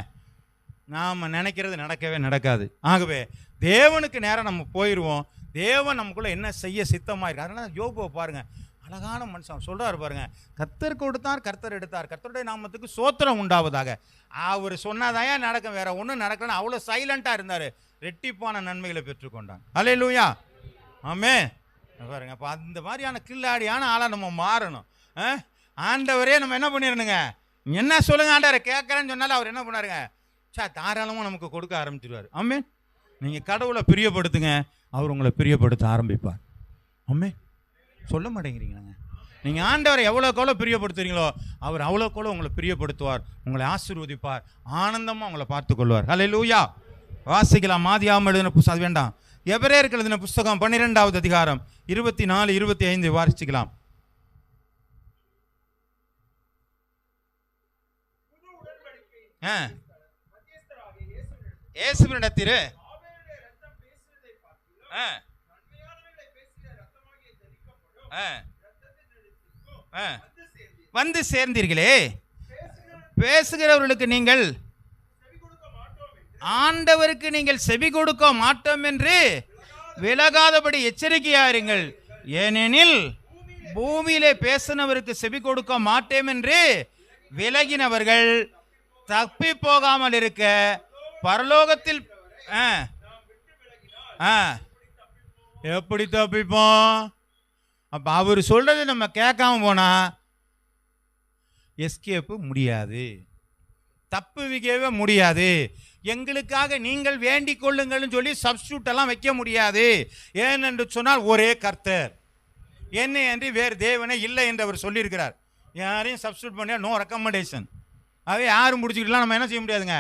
Speaker 1: நாம் நினைக்கிறது நடக்கவே நடக்காது. ஆகவே தேவனுக்கு நேரம் நம்ம போயிடுவோம். தேவன் நமக்குள்ளே என்ன செய்ய சித்தமாக இருக்கு. அதனால் யோபுவை பாருங்கள், அழகான மனுஷன் சொல்கிறார் பாருங்க, கர்த்தர் கொடுத்தார் கர்த்தர் எடுத்தார், கர்த்தருடைய நாமத்துக்கு சோத்திரம் உண்டாவதாக. அவர் சொன்னாதாயா நடக்கும், வேற ஒன்றும் நடக்கலன்னு அவ்வளோ சைலண்ட்டாக இருந்தார். ரெட்டிப்பான நன்மைகளை பெற்றுக்கொண்டாங்க. ஹல்லேலூயா. ஆமே. பாருங்க, அப்போ அந்த மாதிரியான கில்லாடியான ஆளாக நம்ம மாறணும். ஆண்டவரே நம்ம என்ன பண்ணிடணுங்க, என்ன சொல்லுங்க ஆண்டவரை கேட்குறேன்னு சொன்னாலும் அவர் என்ன பண்ணாருங்க, தாராளமாக நமக்கு கொடுக்க ஆரம்பிச்சிருவார். ஆமே. நீங்கள் கடவுளை பிரியப்படுத்துங்க, அவர் உங்களை பிரியப்படுத்த ஆரம்பிப்பார். ஆமே. சொல்ல மாட்டேங்கிறீங்களாங்க. நீங்கள் ஆண்டவரை எவ்வளோக்கெவ்வளோ பிரியப்படுத்துறீங்களோ அவர் அவ்வளோக்கெவ்வளோ உங்களை பிரியப்படுத்துவார், உங்களை ஆசீர்வதிப்பார், ஆனந்தமாக உங்களை பார்த்து கொள்வார். ஹல்லேலூயா. வாசிக்கலாம். ஆதியாகமம் எழுதின புத்தகம், அது வேண்டாம், எபிரேயருக்கு எழுதின புத்தகம் 12வது அதிகாரம் 24, 25 வாசிக்கலாம். இயேசுவினிடத்தில் வந்து சேர்ந்தீர்களே, பேசுகிறவர்களுக்கு நீங்கள் ஆண்டவருக்கு நீங்கள் செவி கொடுக்க மாட்டோம் என்று விலகாதபடி எச்சரிக்கையாயிருங்கள். ஏனெனில் பூமியிலே பேசினவருக்கு செவி கொடுக்க மாட்டேன் என்று விலகினவர்கள் தப்பி போகாமல் இருக்க பரலோகத்தில் எப்படி தப்பிப்போம்? அப்ப அவர் சொல்றது நம்ம கேட்காம போனா எஸ்கேப்பு முடியாது, தப்புவிக்கவே முடியாது. எங்களுக்காக நீங்கள் வேண்டிக் கொள்ளுங்கள்னு சொல்லி சப்ஸ்டியூட் எல்லாம் வைக்க முடியாது. ஏனென்று சொன்னால் ஒரே கர்த்தர், என்ன என்று வேறு தேவனே இல்லை என்று அவர் சொல்லியிருக்கிறார். யாரையும் சப்ஸ்டியூட் பண்ண நோ ரெக்கமெண்டேஷன். அவை யாரும் முடிச்சுக்கிட்டலாம் நம்ம என்ன செய்ய முடியாதுங்க,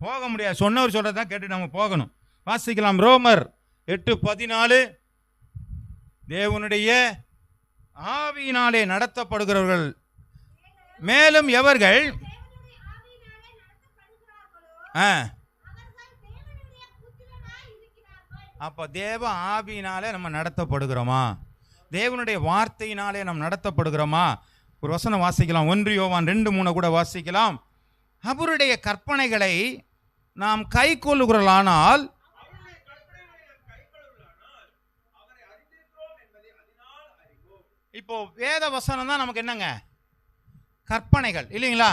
Speaker 1: போக முடியாது. சொன்னவர் சொல்றதான் கேட்டு நம்ம போகணும். வாசிக்கலாம். ரோமர் 8:14. தேவனுடைய ஆவியினாலே நடத்தப்படுகிறவர்கள், மேலும் எவர்கள் அப்ப தேவ ஆவியினாலே நம்ம நடத்தப்படுகிறோமா, தேவனுடைய வார்த்தையினாலே நம்ம நடத்தப்படுகிறோமா? ஒரு வசனம் வாசிக்கலாம். 1 யோவான் 2:3 கூட வாசிக்கலாம். அவருடைய கற்பனைகளை நாம் கை கொள்ளுகிறோமானால் இப்போ வேத வசனம் தான் நமக்கு என்னங்க, கற்பனைகள் இல்லைங்களா?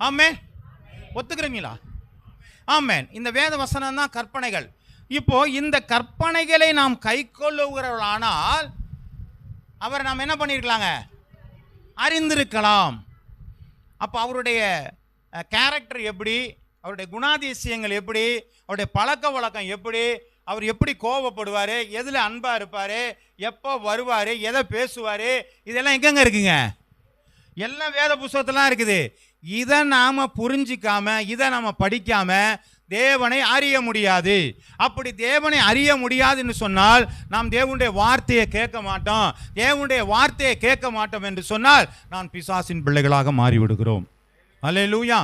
Speaker 1: ஆமென். ஒத்துக்கிறீங்களா? ஆமென். இந்த வேத வசனம் தான் கற்பனைகள். இப்போ இந்த கற்பனைகளை நாம் கை கொள்ளுகிறவர்களானால் அவரை நாம் என்ன பண்ணியிருக்கலாங்க, அறிந்திருக்கலாம். அப்போ அவருடைய கேரக்டர் எப்படி, அவருடைய குணாதிசயங்கள் எப்படி, அவருடைய பழக்க வழக்கம் எப்படி, அவர் எப்படி கோபப்படுவார், எதில் அன்பாக இருப்பார், எப்போ வருவார், எதை பேசுவார், இதெல்லாம் எங்கெங்க இருக்குங்க? எல்லாம் வேத புத்தகத்திலாம் இருக்குது. இதை நாம் புரிஞ்சிக்காம, இதை நாம் படிக்காம தேவனை அறிய முடியாது. அப்படி தேவனை அறிய முடியாதுன்னு சொன்னால் நாம் தேவனுடைய வார்த்தையை கேட்க மாட்டோம். தேவனுடைய வார்த்தையை கேட்க மாட்டோம் என்று சொன்னால் நான் பிசாசின் பிள்ளைகளாக மாறிவிடுகிறோம். அல்லேலூயா.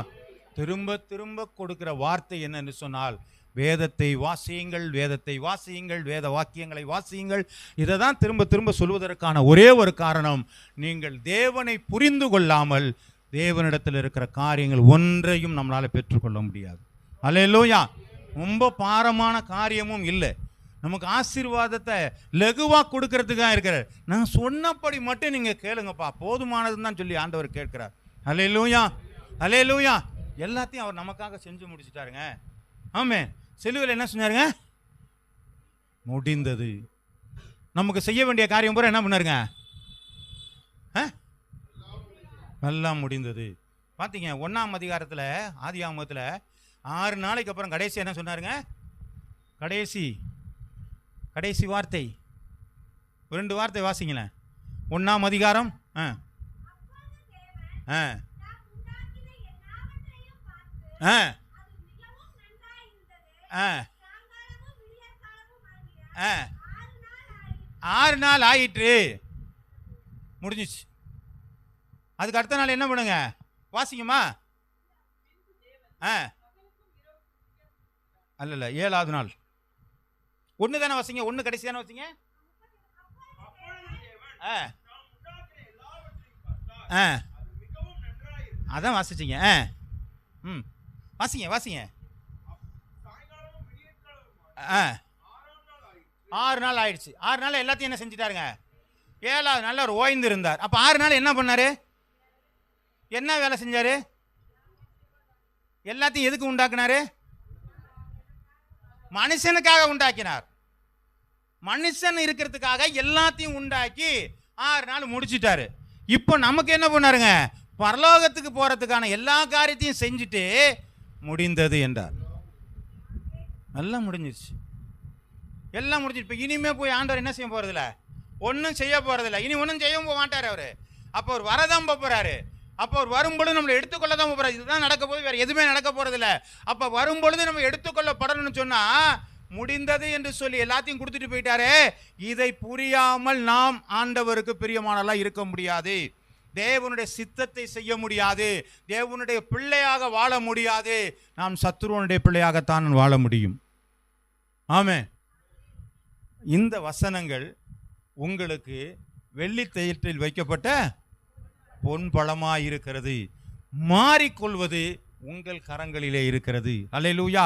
Speaker 1: திரும்ப திரும்ப கொடுக்கிற வார்த்தை என்னன்னு சொன்னால் வேதத்தை வாசியுங்கள், வேதத்தை வாசியுங்கள், வேத வாக்கியங்களை வாசியுங்கள். இதை தான் திரும்ப திரும்ப சொல்வதற்கான ஒரே ஒரு காரணம், நீங்கள் தேவனை புரிந்து கொள்ளாமல் தேவனிடத்தில் இருக்கிற காரியங்கள் ஒன்றையும் நம்மளால் பெற்றுக்கொள்ள முடியாது. அல்லேலூயா. ரொம்ப பாரமான காரியமும் இல்லை. நமக்கு ஆசீர்வாதத்தை லகுவாக கொடுக்கறதுக்காக இருக்கிறார். நான் சொன்னபடி மட்டும் நீங்கள் கேளுங்கப்பா, போதுமானதுன்னு தான் சொல்லி ஆண்டவர் கேட்கிறார். அல்லேலூயா. அல்லேலூயா. எல்லாத்தையும் அவர் நமக்காக செஞ்சு முடிச்சுட்டாருங்க. ஆமே. சிலுவையில் என்ன சொன்னாருங்க, முடிந்தது. நமக்கு செய்ய வேண்டிய காரியம் பூரா என்ன பண்ணாருங்க, எல்லாம் முடிந்தது. பார்த்தீங்க 1ஆம் அதிகாரத்தில் ஆதியாகமத்தில் 6 நாளைக்கு அப்புறம் கடைசி என்ன சொன்னாருங்க? கடைசி வார்த்தை 2 வார்த்தை வாசிங்களேன். 1ஆம் அதிகாரம் ஆறு நாள் ஆயிற்று, முடிஞ்சிச்சு. அதுக்கு அடுத்த நாள் என்ன பண்ணுங்க? வாசிங்கம்மா. அல்ல 7ஆவது நாள். 1 தானே வாசிங்க, 1 கடைசி தானே வாசிங்க. அதான் வாசிச்சிங்க. வாசிங்க. 6 நாள் ஆயிடுச்சு. 6 நாள் எல்லாத்தையும் என்ன செஞ்சிட்டாருங்க? 7ஆவது நாள் அவர் ஓய்ந்து இருந்தார். அப்போ 6 நாள் என்ன பண்ணாரு? என்ன வேலை செஞ்சாரு? எல்லாத்தையும் எதுக்கு உண்டாக்குனாரு? மனுஷனுக்காக உண்டாக்கினார். மனுஷன் இருக்கிறதுக்காக எல்லாத்தையும் உண்டாக்கி 6 நாள் முடிச்சிட்டாரு. இப்போ நமக்கு என்ன பண்ணாருங்க? பரலோகத்துக்கு போறதுக்கான எல்லா காரியத்தையும் செஞ்சுட்டு முடிந்தது என்றார். எல்லாம் முடிஞ்சிருச்சு, எல்லாம் முடிஞ்சிருச்சு. இப்போ இனிமே போய் ஆண்டவர் என்ன செய்ய போறதில்ல? ஒன்றும் செய்ய போறதில்ல. இனி ஒன்றும் செய்ய மாட்டார் அவரு. அப்போ அவர் வரதான் போறாரு. அப்போ அவர் வரும்பொழுது நம்மளை எடுத்துக்கொள்ள தான் போறாரு. இதுதான் நடக்க போது, வேற எதுவுமே நடக்க போறதில்ல. அப்போ வரும்பொழுது நம்ம எடுத்துக்கொள்ளப்படணும்னு சொன்னா முடிந்தது என்று சொல்லி எல்லாத்தையும் கொடுத்துட்டு போயிட்டாரு. இதை புரியாமல் நாம் ஆண்டவருக்கு பிரியமானலாம் இருக்க முடியாது. தேவனுடைய சித்தத்தை செய்ய முடியாது. தேவனுடைய பிள்ளையாக வாழ முடியாது. நாம் சத்துருவனுடைய பிள்ளையாகத்தான் வாழ முடியும். ஆமென். இந்த வசனங்கள் உங்களுக்கு வெள்ளி தயிற்றில் வைக்கப்பட்ட பொன் பழமாய் இருக்கிறது. மாறிக்கொள்வது உங்கள் கரங்களிலே இருக்கிறது. அல்லேலூயா.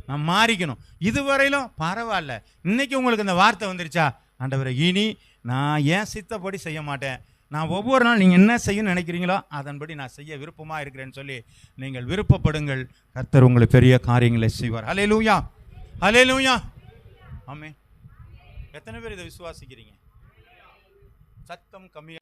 Speaker 1: நான் மாறிக்கணும். இதுவரையிலும் பரவாயில்ல. இன்னைக்கு உங்களுக்கு இந்த வார்த்தை வந்துருச்சா? ஆண்டவரே, இனி நான் ஏன் சித்தப்படி செய்ய மாட்டேன். நான் ஒவ்வொரு நாள் நீங்கள் என்ன செய்யணும்னு நினைக்கிறீங்களோ அதன்படி நான் செய்ய விருப்பமாக இருக்கிறேன்னு சொல்லி நீங்கள் விருப்பப்படுங்கள். கர்த்தர் உங்களுக்கு பெரிய காரியங்களை செய்வார். அல்லேலூயா, அல்லேலூயா. ஆமென். எத்தனை பேர் இதை விசுவாசிக்கிறீங்க? சத்தம் கம்மியா